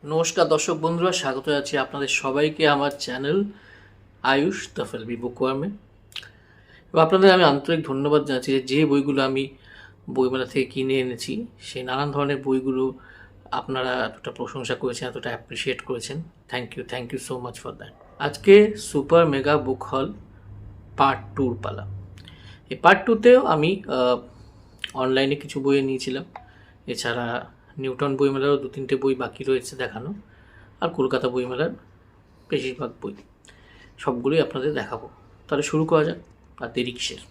নমস্কার দর্শক বন্ধুরা, স্বাগত আছি আপনাদের সবাইকে আমার চ্যানেল আয়ুষ তফেলবি বুকওয়ার্মে। এবং আপনাদের আমি আন্তরিক ধন্যবাদ জানাচ্ছি যে বইগুলো আমি বইমেলা থেকে কিনে এনেছি, সেই নানান ধরনের বইগুলো আপনারা এতটা প্রশংসা করেছেন, এতটা অ্যাপ্রিসিয়েট করেছেন। Thank you so much for that. আজকে super mega book haul part 2 পালা। এই পার্ট 2তেও আমি অনলাইনে কিছু বই নিয়েছিলাম, এছাড়া নিউটন বইমেলারও 2-3টে বই বাকি রয়েছে দেখানো, আর কলকাতা বইমেলার বেশিরভাগ বই, সবগুলোই আপনাদের দেখাবো। তাহলে শুরু করা যাক, আর দেরি কিসের।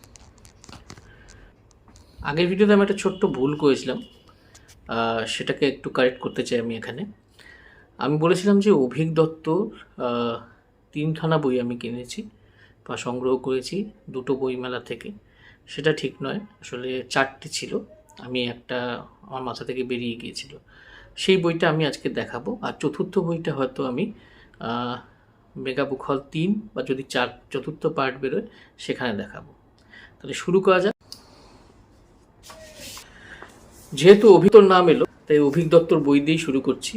আগের ভিডিওতে আমি একটা ছোট্ট ভুল করেছিলাম, সেটাকে একটু কারেক্ট করতে চাই আমি এখানে। আমি বলেছিলাম যে অভিক দত্তর 3খানা বই আমি কিনেছি বা সংগ্রহ করেছি 2টো বইমেলা থেকে। সেটা ঠিক নয়, আসলে 4টে ছিল, আমি একটা আমার মাথা থেকে বেরিয়ে গিয়েছিল। সেই বইটা আমি আজকে দেখাবো, আর চতুর্থ বইটা হয়তো আমি মেগা বুক হল 3 বা যদি চতুর্থ পার্ট বেরোয় সেখানে দেখাবো। তাহলে শুরু করা যাক। যেহেতু অভিতর নাম এলো, তাই অভিক দত্তর বই দিয়েই শুরু করছি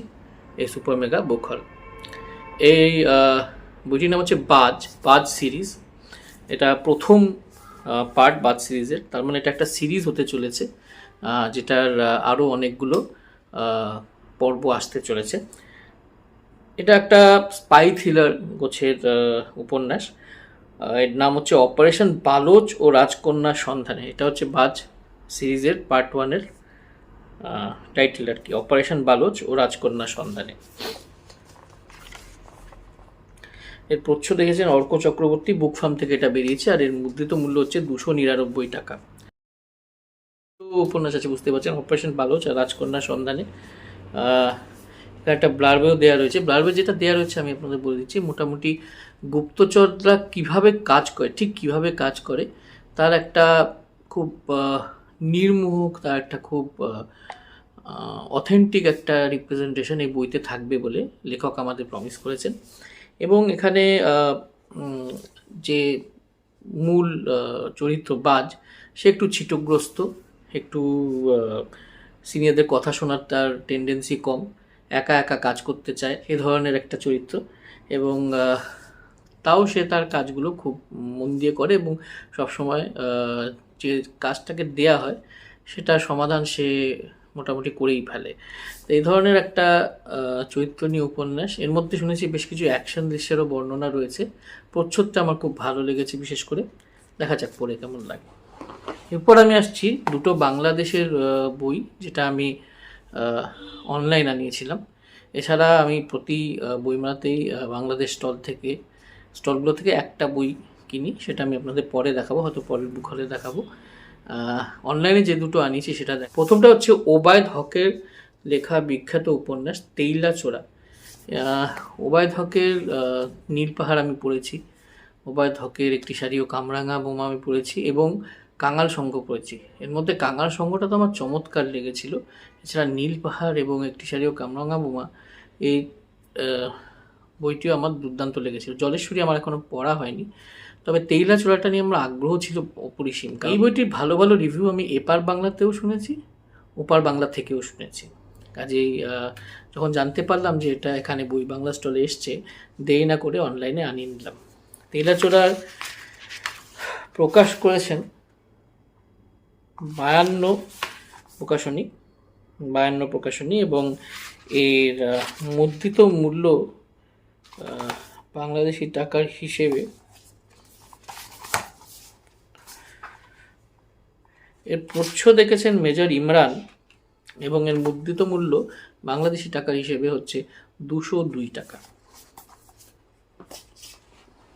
এই সুপার মেগা বুক হল। এই বইটির নাম হচ্ছে বাজ সিরিজ। এটা প্রথম পার্ট বাজ সিরিজের, তার মানে এটা একটা সিরিজ হতে চলেছে, যেটার আরও অনেকগুলো পর্ব আসতে চলেছে। এটা একটা স্পাই থ্রিলার গোছের উপন্যাস। এর নাম হচ্ছে অপারেশন বালোচ ও রাজকন্যার সন্ধানে। এটা হচ্ছে বাজ সিরিজের পার্ট 1-এর টাইটেল আর কি, অপারেশন বালোচ ও রাজকন্যার সন্ধানে। এর প্রচ্ছদ দেখেছেন অর্ক চক্রবর্তী, বুক ফার্ম থেকে এটা বেরিয়েছে, আর এর মুদ্রিত মূল্য হচ্ছে 299 টাকা। উপন্যাস আছে, বুঝতে পারছেন, অপারেশন বালোচ আর রাজকন্যার সন্ধানে। একটা ব্লার্বেও দেওয়া রয়েছে। ব্লার্বে যেটা দেওয়া রয়েছে আমি আপনাদের বলে দিচ্ছি, মোটামুটি গুপ্তচররা কিভাবে কাজ করে, ঠিক কিভাবে কাজ করে তার একটা খুব নির্মোহক, তার একটা খুব অথেন্টিক একটা রিপ্রেজেন্টেশন এই বইতে থাকবে বলে লেখক আমাদের প্রমিস করেছেন। এবং এখানে যে মূল চরিত্র বাজ, সে একটু ছিটগ্রস্ত, একটু সিনিয়রদের কথা শোনার তার টেন্ডেন্সি কম, একা একা কাজ করতে চায়, এ ধরনের একটা চরিত্র। এবং তাও সে তার কাজগুলো খুব মন দিয়ে করে এবং সবসময় যে কাজটাকে দেয়া হয় সেটার সমাধান সে মোটামুটি করেই ফেলে। তো এই ধরনের একটা চরিত্র নিয়ে উপন্যাস। এর মধ্যে শুনেছি বেশ কিছু অ্যাকশন দৃশ্যেরও বর্ণনা রয়েছে। প্রচ্ছদটা আমার খুব ভালো লেগেছে বিশেষ করে, দেখা যাক পড়ে কেমন লাগে। এরপর আমি আসছি 2টো বাংলাদেশের বই, যেটা আমি অনলাইন আনিয়েছিলাম। এছাড়া আমি প্রতি বইমেলাতেই বাংলাদেশ স্টলগুলো থেকে একটা বই কিনি, সেটা আমি আপনাদের পরে দেখাবো, হয়তো পরের বুক হলে দেখাবো। অনলাইনে যে 2টো আনিয়েছি সেটা প্রথমটা হচ্ছে ওবায়দ হকের লেখা বিখ্যাত উপন্যাস তেইলাচোরা। ওবায়দ হকের নীলপাহাড় আমি পড়েছি, ওবায়দ হকের একটি সারি ও কামরাঙা বোমা আমি পড়েছি, এবং কাঙাল সংঘ পড়েছি। এর মধ্যে কাঙাল সংঘটা তো আমার চমৎকার লেগেছিল। এছাড়া নীলপাহাড় এবং একটি সারি ও কামরাঙা বোমা, এই বইটিও আমার দুর্দান্ত লেগেছিল। জলেশ্বরী আমার এখনও পড়া হয়নি, তবে তেইলাচোরাটা নিয়ে আমার আগ্রহ ছিল অপরিসীম। এই বইটির ভালো ভালো রিভিউ আমি এপার বাংলাতেও শুনেছি, ওপার বাংলা থেকেও শুনেছি। কাজেই যখন জানতে পারলাম যে এটা এখানে বই বাংলা স্টলে এসছে, দেরি না করে অনলাইনে আনিয়ে নিলাম। তেইলাচোরার প্রকাশ করেছেন 52 প্রকাশনী, এবং এর মুদ্রিত মূল্য বাংলাদেশি টাকার হিসেবে, এর প্রচ্ছদ দেখেছেন মেজর ইমরান, এবং এর মুদ্রিত মূল্য বাংলাদেশি টাকার হিসেবে হচ্ছে 202 টাকা।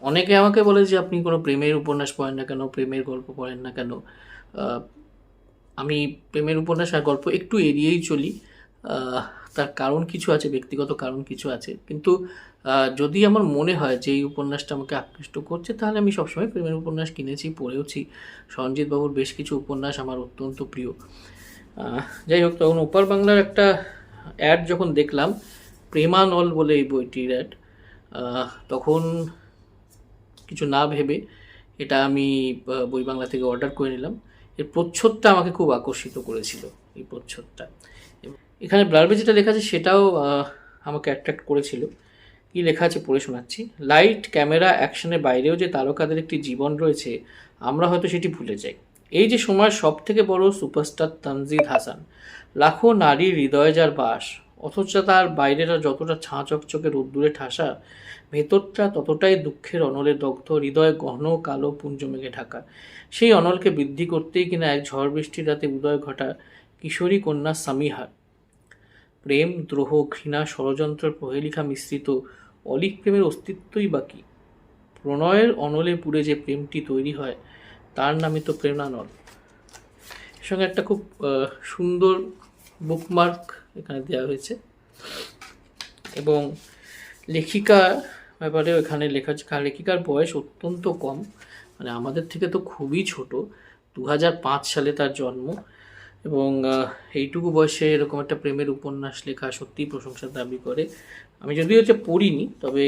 অনেকে আমাকে বলে যে আপনি কোনো প্রেমের উপন্যাস পড়েন না কেন, প্রেমের গল্প পড়েন না কেন। আমি প্রেমের উপন্যাস আর গল্প একটু এড়িয়েই চলি। তার কারণ কিছু আছে, ব্যক্তিগত কারণ কিছু আছে, কিন্তু যদি আমার মনে হয় যে এই উপন্যাসটা আমাকে আকৃষ্ট করছে, তাহলে আমি সবসময় প্রেমের উপন্যাস কিনেছি, পড়েওছি। সঞ্জিত বাবুর বেশ কিছু উপন্যাস আমার অত্যন্ত প্রিয়। যাই হোক, তখন ওপার বাংলার একটা অ্যাড যখন দেখলাম, প্রেমানল বলে এই বইটির অ্যাড, তখন কিছু না ভেবে এটা আমি বই বাংলা থেকে অর্ডার করে নিলাম। এর প্রচ্ছদটা আমাকে খুব আকর্ষিত করেছিল, এই প্রচ্ছদটা। এখানে ব্লার্বে যেটা লেখা আছে সেটাও আমাকে অ্যাট্রাক্ট করেছিল। কি লেখা আছে পড়ে শোনাচ্ছি। লাইট, ক্যামেরা, অ্যাকশনের বাইরেও যে তারকাদের একটি জীবন রয়েছে, আমরা হয়তো সেটি ভুলে যাই। এই যে সময়ের সব থেকে বড় সুপারস্টার তানজিদ হাসান, লাখো নারীর হৃদয়ে যার বাস, অথচ তার বাইরেটা যতটা ছাঁ চকচকে রোদ্দুরে ঠাসা, ভেতরটা ততটাই দুঃখের অনলে দগ্ধ, হৃদয় ঘন কালো পুঞ্জ মেঘে ঢাকা। সেই অনলকে বৃদ্ধি করতেই কিনা এক ঝড় বৃষ্টির রাতে উদয় ঘটা কিশোরী কন্যা সামিহার প্রেম, দ্রোহ, ঘৃণা, ষড়যন্ত্র, প্রহেলিকা মিশ্রিত অলিক প্রেমের অস্তিত্বই বাকি। প্রণয়ের অনলে পুড়ে যে প্রেমটি তৈরি হয়, তার নামই তো প্রেরণানল। এর সঙ্গে একটা খুব সুন্দর বুকমার্ক এখানে দেওয়া হয়েছে, এবং লেখিকা ব্যাপারেও এখানে লেখা আছে। লেখিকার বয়স অত্যন্ত কম, মানে আমাদের থেকে তো খুবই ছোট। 2005 সালে তার জন্ম, এবং এইটুকু বয়সে এরকম একটা প্রেমের উপন্যাস লেখা সত্যিই প্রশংসার দাবি করে। আমি যদিও হচ্ছে পড়িনি, তবে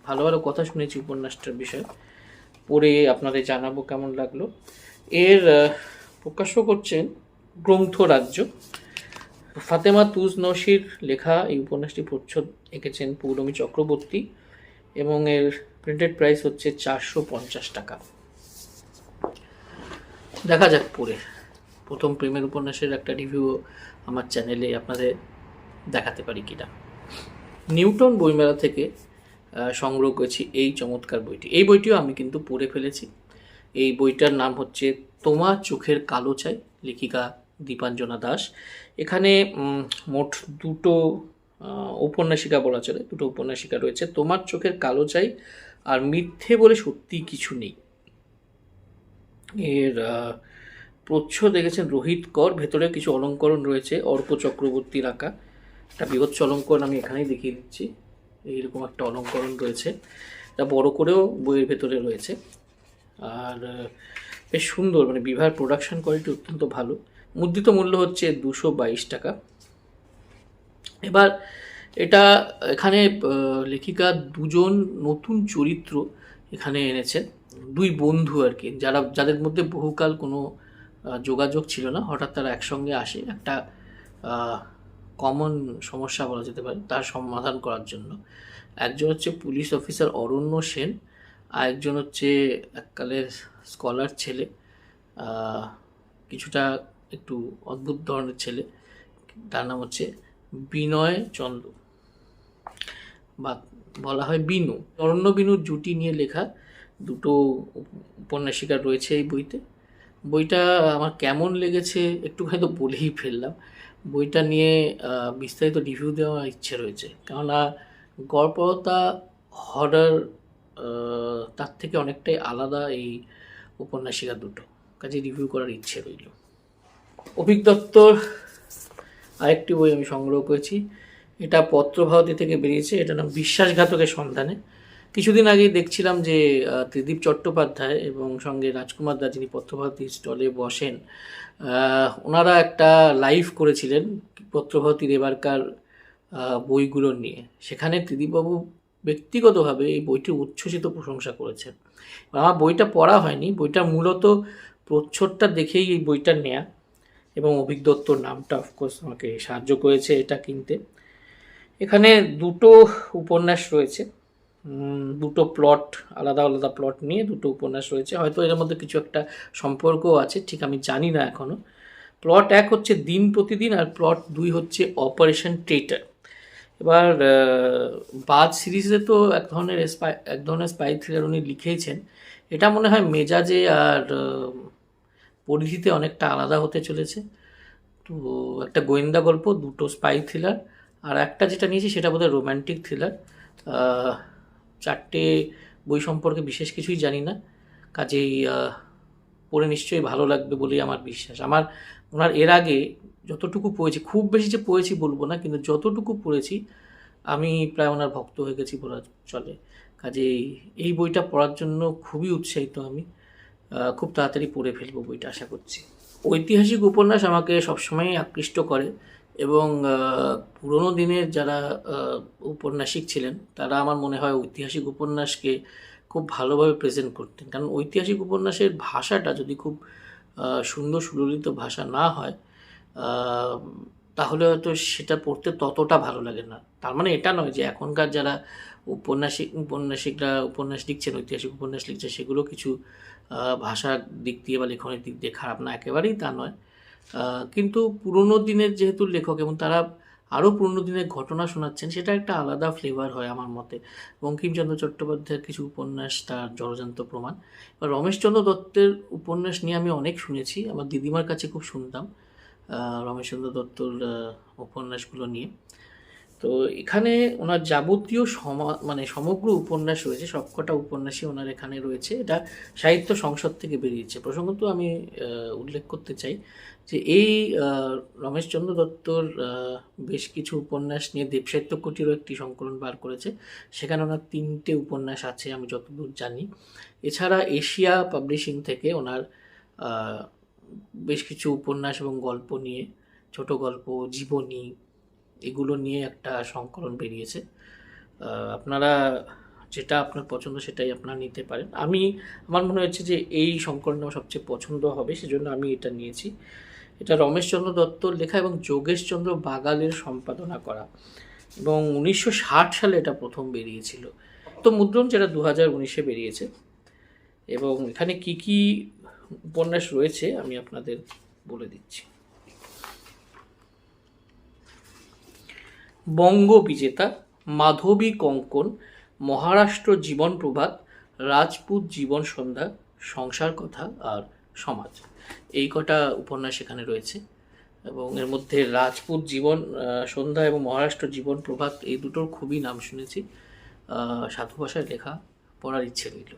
ভালো ভালো কথা শুনেছি উপন্যাসটার বিষয়ে, পড়ে আপনাদের জানাবো কেমন লাগলো। এর প্রকাশ করছেন গ্রন্থরাজ্য। ফাতেমা তুজ নসির লেখা এই উপন্যাসটি প্রচ্ছদ এঁকেছেন পৌলমী চক্রবর্তী, এবং এর প্রিন্টেড প্রাইস হচ্ছে 450 টাকা। দেখা যাক পড়ে। প্রথম প্রেমের উপন্যাসের একটা রিভিউ আমার চ্যানেলে আপনাদের দেখাতে পারি কিনা। নিউটন বইমেলা থেকে সংগ্রহ করেছি এই চমৎকার বইটি। এই বইটিও আমি কিন্তু পড়ে ফেলেছি। এই বইটার নাম হচ্ছে তোমার চোখের কালো চাই, লেখিকা দীপাঞ্জনা দাস। এখানে মোট দুটো উপন্যাসিকা বলা চলে, দুটো উপন্যাসিকা রয়েছে, তোমার চোখের কালো চাই আর মিথ্যে বলে সত্যি কিছু নেই। এর প্রচ্ছদ দেখেছেন রোহিত কর। ভেতরে কিছু অলঙ্করণ রয়েছে অর্ক চক্রবর্তীর আঁকা। একটা বৃহৎ অলঙ্করণ আমি এখানেই দেখিয়ে দিচ্ছি। এইরকম একটা অলঙ্করণ রয়েছে, এটা বড় করেও বইয়ের ভেতরে রয়েছে। আর বেশ সুন্দর, মানে বিভার প্রোডাকশন কোয়ালিটি অত্যন্ত ভালো। মুদ্রিত মূল্য হচ্ছে 222 টাকা। এবার এটা এখানে লেখিকা দুজন নতুন চরিত্র এখানে এনেছেন, দুই বন্ধু আর কি, যাদের মধ্যে বহুকাল কোনো যোগাযোগ ছিল না, হঠাৎ তারা একসঙ্গে আসে একটা কমন সমস্যা বলা যেতে পারে তার সমাধান করার জন্য। একজন হচ্ছে পুলিশ অফিসার অরণ্য সেন, আর একজন হচ্ছে এককালের স্কলার ছেলে, কিছুটা একটু অদ্ভুত ধরনের ছেলে, তার নাম হচ্ছে বিনয় চন্দ্র, বা বলা হয় বিনু। অরণ্য বিনুর জুটি নিয়ে লেখা দুটো উপন্যাসিকা রয়েছে এই বইতে। বইটা আমার কেমন লেগেছে একটুখানি তো বলেই ফেললাম। বইটা নিয়ে বিস্তারিত রিভিউ দেওয়ার ইচ্ছে রয়েছে, কেননা গড়পড়তা হরর তার থেকে অনেকটাই আলাদা এই উপন্যাসিকা দুটো, কাজে রিভিউ করার ইচ্ছে রইল। অভিক দত্তর আরেকটি বই আমি সংগ্রহ করেছি, এটা পত্রভারতী থেকে বেরিয়েছে, এটার নাম বিশ্বাসঘাতকের সন্ধানে। কিছুদিন আগেই দেখছিলাম যে ত্রিদীপ চট্টোপাধ্যায় এবং সঙ্গে রাজকুমার দা, যিনি পত্রভারতীর স্টলে বসেন, ওনারা একটা লাইভ করেছিলেন পত্রভারতীর এবারকার বইগুলো নিয়ে। সেখানে ত্রিদীপবাবু ব্যক্তিগতভাবে এই বইটির উচ্ছ্বসিত প্রশংসা করেছেন। আমার বইটা পড়া হয়নি, বইটা মূলত প্রচ্ছদটা দেখেই এই বইটা নেয়া, এবং অভিক দত্তর নামটা অফকোর্স আমাকে সাহায্য করেছে এটা কিনতে। এখানে দুটো উপন্যাস রয়েছে, দুটো প্লট, আলাদা আলাদা প্লট নিয়ে দুটো উপন্যাস রয়েছে। হয়তো এর মধ্যে কিছু একটা সম্পর্কও আছে, ঠিক আমি জানি না এখনও। প্লট 1 হচ্ছে দিন প্রতিদিন, আর প্লট 2 হচ্ছে অপারেশন ট্রেটার। এবার বাজ সিরিজে তো এক ধরনের স্পাই থ্রিলার উনি লিখেইছেন। এটা মনে হয় মেজাজে আর পরিধিতে অনেকটা আলাদা হতে চলেছে। তো একটা গোয়েন্দা গল্প, দুটো স্পাই থ্রিলার, আর একটা যেটা নিয়েছি সেটা বোধহয় রোম্যান্টিক থ্রিলার। 4টে বই সম্পর্কে বিশেষ কিছুই জানি না, কাজেই পড়ে নিশ্চয়ই ভালো লাগবে বলেই আমার বিশ্বাস। আমার ওনার এর আগে যতটুকু পড়েছি, খুব বেশি যে পড়েছি বলবো না, কিন্তু যতটুকু পড়েছি আমি প্রায় ওনার ভক্ত হয়ে গেছি বলা চলে। কাজেই এই বইটা পড়ার জন্য খুবই উৎসাহিত আমি। খুব তাড়াতাড়ি পড়ে ফেলবো বইটা আশা করছি। ঐতিহাসিক উপন্যাস আমাকে সবসময়ই আকৃষ্ট করে, এবং পুরোনো দিনের যারা ঔপন্যাসিক ছিলেন তারা আমার মনে হয় ঐতিহাসিক উপন্যাসকে খুব ভালোভাবে প্রেজেন্ট করতেন। কারণ ঐতিহাসিক উপন্যাসের ভাষাটা যদি খুব সুন্দর সুললিত ভাষা না হয়, তাহলে হয়তো সেটা পড়তে ততটা ভালো লাগে না। তার মানে এটা নয় যে এখনকার যারা উপন্যাসিকরা উপন্যাস লিখছেন, ঐতিহাসিক উপন্যাস লিখছে, সেগুলো কিছু ভাষার দিক দিয়ে বা লেখনের দিক দিয়ে খারাপ না, একেবারেই তা নয়। কিন্তু পুরোনো দিনের যেহেতু লেখক এবং তারা আরও পুরোনো দিনের ঘটনা শোনাচ্ছেন, সেটা একটা আলাদা ফ্লেভার হয় আমার মতে। বঙ্কিমচন্দ্র চট্টোপাধ্যায়ের কিছু উপন্যাস তার জলজান্ত প্রমাণ। এবার রমেশচন্দ্র দত্তের উপন্যাস নিয়ে আমি অনেক শুনেছি, আমার দিদিমার কাছে খুব শুনতাম রমেশচন্দ্র দত্তর উপন্যাসগুলো নিয়ে। তো এখানে ওনার যাবতীয় মানে সমগ্র উপন্যাস রয়েছে, সবকটা উপন্যাসই ওনার এখানে রয়েছে। এটা সাহিত্য সংসদ থেকে বেরিয়েছে। প্রসঙ্গত আমি উল্লেখ করতে চাই যে এই রমেশচন্দ্র দত্তর বেশ কিছু উপন্যাস নিয়ে দেবসাহিত্য কুটিরও একটি সংকলন বার করেছে। সেখানে ওনার 3টে উপন্যাস আছে আমি যতদূর জানি। এছাড়া এশিয়া পাবলিশিং থেকে ওনার বেশ কিছু উপন্যাস এবং গল্প নিয়ে, ছোট গল্প, জীবনী, এগুলো নিয়ে একটা সংকলন বেরিয়েছে। আপনারা যেটা আপনার পছন্দ সেটাই আপনারা নিতে পারেন। আমার মনে হচ্ছে যে এই সংকলনটা আমার সবচেয়ে পছন্দ হবে, সেজন্য আমি এটা নিয়েছি। এটা রমেশচন্দ্র দত্তর লেখা এবং যোগেশচন্দ্র বাগালের সম্পাদনা করা, এবং 1960 সালে এটা প্রথম বেরিয়েছিল। তো মুদ্রণ যেটা 2019-এ বেরিয়েছে। এবং এখানে কি কি উপন্যাস রয়েছে আমি আপনাদের বলে দিচ্ছি। বঙ্গ বিজেতা, মাধবী কঙ্কন, মহারাষ্ট্র জীবন প্রভাত, রাজপুত জীবন সন্ধ্যা, সংসার কথা আর সমাজ, এই কটা উপন্যাস এখানে রয়েছে। এবং এর মধ্যে রাজপুত জীবন সন্ধ্যা এবং মহারাষ্ট্র জীবন প্রভাত, এই দুটোর খুবই নাম শুনেছি। সাধু ভাষায় লেখা, পড়ার ইচ্ছে রইল।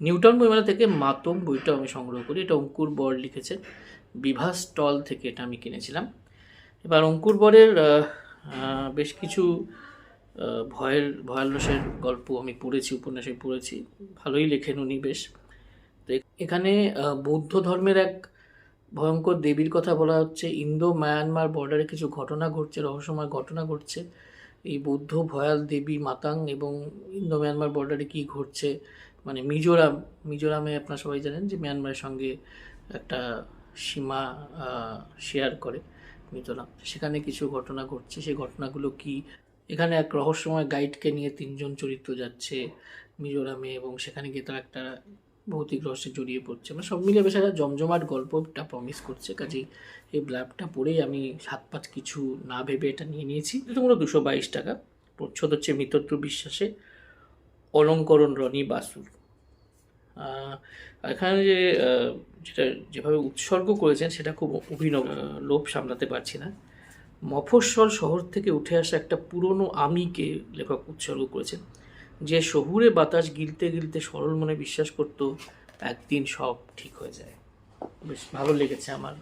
নিউটন বইমেলা থেকে মাতম বইটা আমি সংগ্রহ করি। এটা অঙ্কুর বর লিখেছেন, বিভা স্টল থেকে এটা আমি কিনেছিলাম। এবার অঙ্কুর বরের বেশ কিছু ভয়ালসের গল্প আমি পড়েছি, উপন্যাসে পড়েছি, ভালোই লেখেন উনি বেশ। তো এখানে বৌদ্ধ ধর্মের এক ভয়ঙ্কর দেবীর কথা বলা হচ্ছে। ইন্দো মায়ানমার বর্ডারে কিছু ঘটনা ঘটছে, রহস্যময় ঘটনা ঘটছে। এই বৌদ্ধ ভয়াল দেবী মাতাং এবং ইন্দো মায়ানমার বর্ডারে কী ঘটছে, মানে মিজোরামে আপনারা সবাই জানেন যে মিয়ানমারের সঙ্গে একটা সীমা শেয়ার করে মিজোরাম, সেখানে কিছু ঘটনা ঘটছে। সেই ঘটনাগুলো কি, এখানে এক রহস্যময় গাইডকে নিয়ে 3জন চরিত্র যাচ্ছে মিজোরামে, এবং সেখানে গিয়ে তারা একটা ভৌতিক রহস্যে জড়িয়ে পড়ছে। মানে সব মিলে বেশ একটা জমজমাট গল্পটা প্রমিস করছে। কাজেই এই ব্ল্যাবটা পড়েই আমি হাত পাত কিছু না ভেবে এটা নিয়ে নিয়েছি। এটা মূলত 222 টাকা। প্রচ্ছদ হচ্ছে মিতত্র বিশ্বাসে, অলঙ্করণ রনি বাসুর। এখানে যেটা যেভাবে উৎসর্গ করেছেন সেটা খুব অভিনব, লোভ সামলাতে পারছি না। মফস্বল শহর থেকে উঠে আসা একটা পুরনো আমিকে লেখক উৎসর্গ করেছেন, যে শহুরে বাতাস গিলতে গিলতে সরল মনে বিশ্বাস করতো একদিন সব ঠিক হয়ে যায়। বেশ ভালো লেগেছে আমার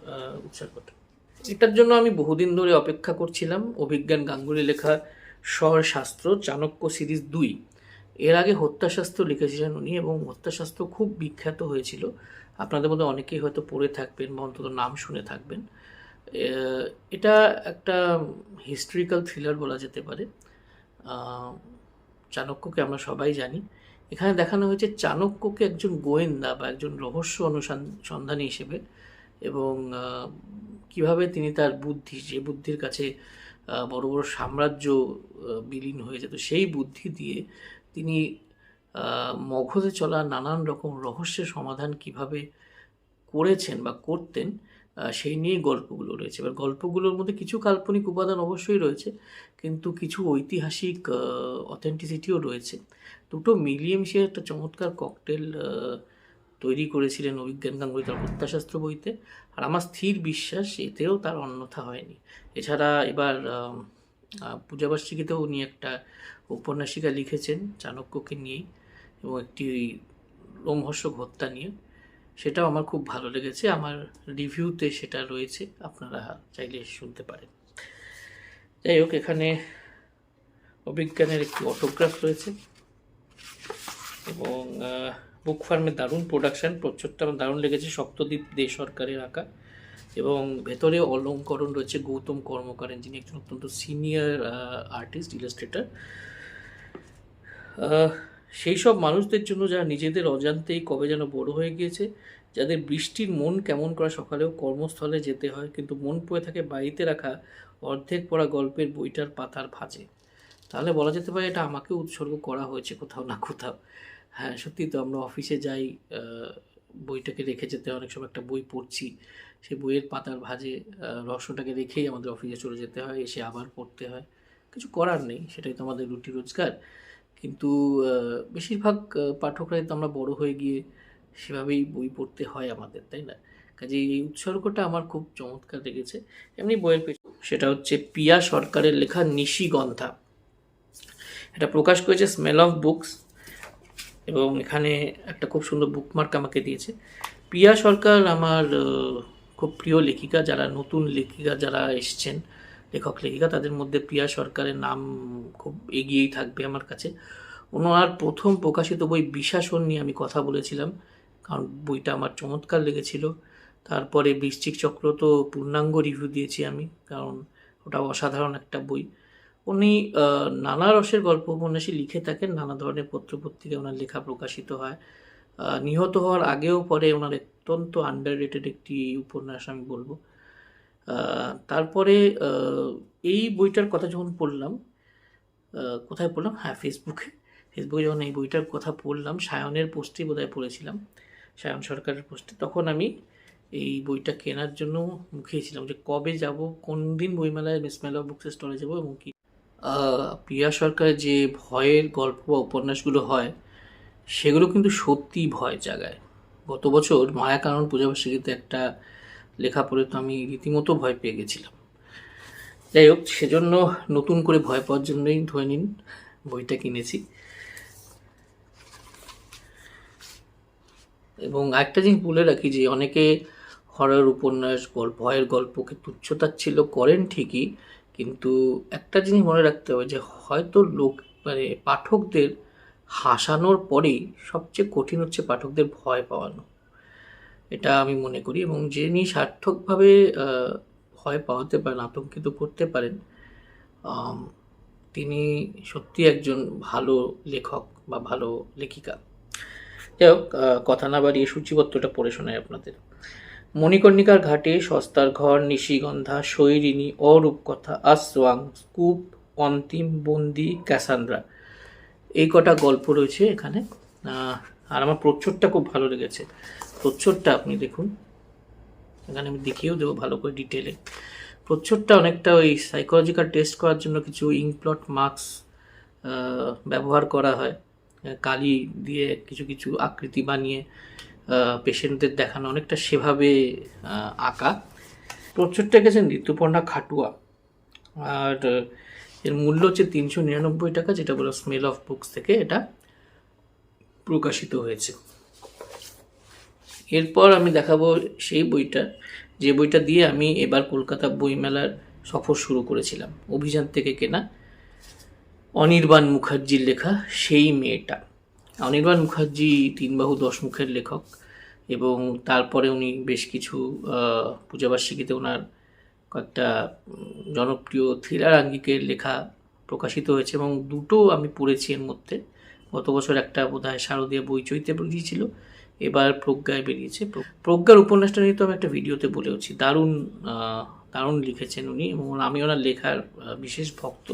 উৎসর্গটা। এটার জন্য আমি বহুদিন ধরে অপেক্ষা করছিলাম। অভিজ্ঞান গাঙ্গুলি লেখা স্বরশাস্ত্র চাণক্য সিরিজ 2। এর আগে হত্যাশাস্ত্র লিখেছিলেন উনি, এবং হত্যাশাস্ত্র খুব বিখ্যাত হয়েছিল। আপনাদের মধ্যে অনেকেই হয়তো পড়ে থাকবেন বা অন্তত নাম শুনে থাকবেন। এটা একটা হিস্ট্রিক্যাল থ্রিলার বলা যেতে পারে। চাণক্যকে আমরা সবাই জানি। এখানে দেখানো হয়েছে চাণক্যকে একজন গোয়েন্দা বা একজন রহস্য অনুসন্ধানী হিসেবে, এবং কিভাবে তিনি তার বুদ্ধি, যে বুদ্ধির কাছে বড় বড় সাম্রাজ্য বিলীন হয়ে যেত, সেই বুদ্ধি দিয়ে তিনি মগধে চলা নানান রকম রহস্যের সমাধান কিভাবে করেছেন বা করতেন, সেই নিয়েই গল্পগুলো রয়েছে। এবার গল্পগুলোর মধ্যে কিছু কাল্পনিক উপাদান অবশ্যই রয়েছে, কিন্তু কিছু ঐতিহাসিক অথেন্টিসিটিও রয়েছে। দুটো মিলিয়ে মিশিয়ে একটা চমৎকার ককটেল তৈরি করেছিলেন অভিজ্ঞান গাঙ্গুলি তার হত্যাশাস্ত্র বইতে, আর আমার স্থির বিশ্বাস এতেও তার অন্যথা হয়নি। এছাড়া এবার পূজাবার্ষিকীতেও উনি একটা উপন্যাসিকা লিখেছেন চাণক্যকে নিয়েই, এবং একটি রোমহর্ষক হত্যা নিয়ে, সেটাও আমার খুব ভালো লেগেছে। আমার রিভিউতে সেটা রয়েছে, আপনারা চাইলে শুনতে পারেন। যাই হোক, এখানে অভিজ্ঞানের একটি অটোগ্রাফ রয়েছে, এবং বুক ফার্মের দারুণ প্রোডাকশান, প্রচ্ছদটা আমার দারুণ লেগেছে, সপ্তদ্বীপ দে সরকারের আঁকা। এবং ভেতরে অলঙ্করণ রয়েছে গৌতম কর্মকারের, যিনি একজন অত্যন্ত সিনিয়র আর্টিস্ট, ইলাস্ট্রেটর। সেই সব মানুষদের জন্য যারা নিজেদের অজান্তেই কবে যেন বড় হয়ে গিয়েছে, যাদের বৃষ্টির মন কেমন করা সকালেও কর্মস্থলে যেতে হয়, কিন্তু মন পড়ে থাকে বাড়িতে রাখা অর্ধেক পড়া গল্পের বইটার পাতার ভাঁজে। তাহলে বলা যেতে পারে এটা আমাকে উৎসর্গ করা হয়েছে কোথাও না কোথাও। হ্যাঁ, সত্যি তো, আমরা অফিসে যাই, বইটাকে রেখে যেতে হয়, অনেক সময় একটা বই পড়ছি, সেই বইয়ের পাতার ভাঁজে রহস্যটাকে রেখেই আমাদের অফিসে চলে যেতে হয়, এসে আবার পড়তে হয়। কিছু করার নেই, সেটাই তো আমাদের রুটি রোজগার। কিন্তু বেশিরভাগ পাঠকরাই তো আমরা বড় হয়ে গিয়ে সেভাবেই বই পড়তে হয় আমাদের, তাই না? কাজেই এই উৎসর্গটা আমার খুব চমৎকার লেগেছে। এমনি বইয়ের সেটা হচ্ছে পিয়া সরকারের লেখা নিশিগন্ধা। এটা প্রকাশ করেছে স্মেল অফ বুকস, এবং এখানে একটা খুব সুন্দর বুকমার্ক আমাকে দিয়েছে। পিয়া সরকার আমার খুব প্রিয় লেখিকা। যারা নতুন লেখিকা যারা এসছেন, লেখক লেখিকা, তাদের মধ্যে পিয়া সরকারের নাম খুব এগিয়েই থাকবে আমার কাছে। ওনার প্রথম প্রকাশিত বই বিষাসন নিয়ে আমি কথা বলেছিলাম, কারণ বইটা আমার চমৎকার লেগেছিল। তারপরে বৃশ্চিক চক্র তো পূর্ণাঙ্গ রিভিউ দিয়েছি আমি, কারণ ওটা অসাধারণ একটা বই। উনি নানা রসের গল্প উপন্যাসই লিখে থাকেন, নানা ধরনের পত্রপত্রিকায় ওনার লেখা প্রকাশিত হয়। নিহত হওয়ার আগেও পরে ওনার অত্যন্ত আন্ডাররেটেড একটি উপন্যাস আমি বলবো। তারপরে এই বইটার কথা যখন পড়লাম, কোথায় পড়লাম, হ্যাঁ ফেসবুকে যখন এই বইটার কথা পড়লাম, সায়নের পোস্টে বোধহয় পড়েছিলাম, সায়ন সরকারের পোস্টে, তখন আমি এই বইটা কেনার জন্য মুখিয়েছিলাম যে কবে যাব, কোন দিন বইমেলায় স্মেল অফ বুকস স্টলে যাবো। এবং কি প্রিয়া সরকারের যে ভয়ের গল্প বা উপন্যাসগুলো হয়, সেগুলো কিন্তু সত্যি ভয় জাগায়। গত বছর মায়াকানন পূজাবার্ষিকীতে একটা লেখা পড়ে তো আমি রীতিমতো ভয় পেয়ে গেছিলাম। যাই হোক, সেজন্য নতুন করে ভয় পাওয়ার জন্যই ধরে নিন বইটা কিনেছি। এবং একটা জিনিস বলে রাখি যে অনেকে হরর উপন্যাস, ভয়ের গল্পকে তুচ্ছতাচ্ছিল্য করেন ঠিকই, কিন্তু একটা জিনিস মনে রাখতে হবে যে হয়তো পাঠকদের হাসানোর পরেই সবচেয়ে কঠিন হচ্ছে পাঠকদের ভয় পাওয়ানো, এটা আমি মনে করি। এবং যিনি সার্থকভাবে ভয় পাওয়াতে পারেন, আতঙ্কিত করতে পারেন, তিনি সত্যি একজন ভালো লেখক বা ভালো লেখিকা। যাই হোক, কথা না বাড়িয়ে সূচিপত্রটা পড়ে শোনায় আপনাদের। মণিকর্ণিকার ঘাটে, সস্তার ঘর, নিশিগন্ধা, শৈরিনী, অরূপকথা, আসওয়াং, স্কুপ, অন্তিম, বন্দি, ক্যাসান্দ্রা, এই কটা গল্প রয়েছে এখানে। আর আমার প্রচ্ছদটা খুব ভালো লেগেছে। প্রচ্ছদটা আপনি দেখুন, এখানে আমি দেখিয়েও দেবো ভালো করে ডিটেলে। প্রচ্ছদটা অনেকটা ওই সাইকোলজিক্যাল টেস্ট করার জন্য কিছু ইঙ্কপ্লট মার্কস ব্যবহার করা হয়, কালি দিয়ে কিছু কিছু আকৃতি বানিয়ে পেশেন্টদের দেখানো, অনেকটা সেভাবে আঁকা। প্রচ্ছদটা গেছেন ঋতুপর্ণা খাটুয়া, আর এর মূল্য হচ্ছে 399 টাকা, যেটা বলো স্মেল অফ বুকস থেকে এটা প্রকাশিত হয়েছে। এরপর আমি দেখাবো সেই বইটা, যে বইটা দিয়ে আমি এবার কলকাতা বইমেলার সফর শুরু করেছিলাম, অভিযান থেকে কেনা, অনির্বাণ মুখার্জির লেখা সেই মেয়েটা। অনির্বাণ মুখার্জি 3 বাহু 10 মুখের লেখক, এবং তারপরে উনি বেশ কিছু পূজাবার্ষিকীতে ওনার কয়েকটা জনপ্রিয় থ্রিলার আঙ্গিকের লেখা প্রকাশিত হয়েছে, এবং দুটো আমি পড়েছি এর মধ্যে। গত বছর একটা বোধহয় শারদীয়া বইচইতে বেরিয়েছিল, এবার প্রজ্ঞায় বেরিয়েছে। প্রজ্ঞার উপন্যাসটা নিয়ে তো আমি একটা ভিডিওতে বলেওছি, দারুণ লিখেছেন উনি, এবং আমি ওনার লেখার বিশেষ ভক্ত,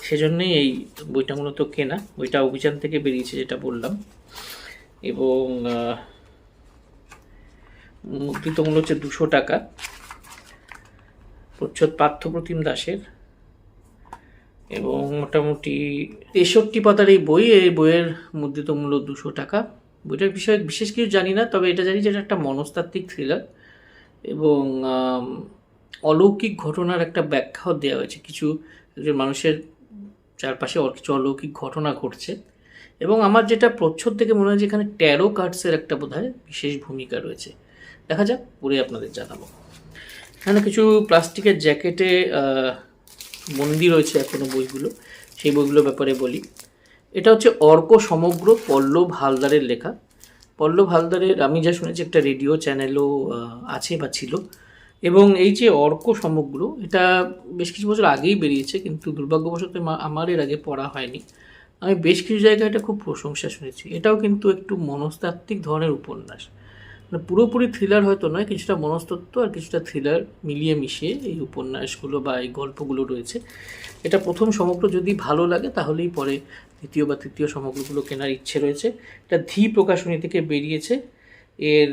সেজন্যই এই বইটা মূলত কেনা। বইটা অভিযান থেকে বেরিয়েছে যেটা বললাম, এবং মুদ্রিত মূল্য হচ্ছে 200 টাকা। প্রচ্ছদ পার্থপ্রতিম দাসের, এবং মোটামুটি 63 পাতার এই বইয়ের মুদ্রিত মূল্য 200 টাকা। বইটার বিষয়ে বিশেষ কিছু জানি না, তবে এটা জানি যে এটা একটা মনস্তাত্ত্বিক থ্রিলার, এবং অলৌকিক ঘটনার একটা ব্যাখ্যাও দেওয়া হয়েছে। কিছু একজন মানুষের চারপাশে কিছু অলৌকিক ঘটনা ঘটছে, এবং আমার যেটা প্রচ্ছদ থেকে মনে হয় যে এখানে ট্যারো কার্ডসের একটা বোধহয় বিশেষ ভূমিকা রয়েছে। দেখা যাক, পরে আপনাদের জানাবো। এখানে কিছু প্লাস্টিকের জ্যাকেটে বন্দি রয়েছে এখনো বইগুলো, সেই বইগুলোর ব্যাপারে বলি। এটা হচ্ছে অর্ক সমগ্র, পল্লব হালদারের লেখা। পল্লব হালদারের আমি যা শুনেছি একটা রেডিও চ্যানেলও আছে বা ছিল, এবং এই যে অর্ক সমগ্র, এটা বেশ কিছু বছর আগেই বেরিয়েছে, কিন্তু দুর্ভাগ্যবশত আমার এর আগে পড়া হয়নি। আমি বেশ কিছু জায়গায় এটা খুব প্রশংসা শুনেছি। এটাও কিন্তু একটু মনস্তাত্ত্বিক ধরনের উপন্যাস, মানে পুরোপুরি থ্রিলার হয়তো নয়, কিছুটা মনস্তত্ত্ব আর কিছুটা থ্রিলার মিলিয়ে মিশিয়ে এই উপন্যাসগুলো বা এই গল্পগুলো রয়েছে। এটা প্রথম সমগ্র যদি ভালো লাগে তাহলেই পরে দ্বিতীয় বা তৃতীয় সমগ্রগুলো কেনার ইচ্ছে রয়েছে। এটা ধী প্রকাশনী থেকে বেরিয়েছে। এর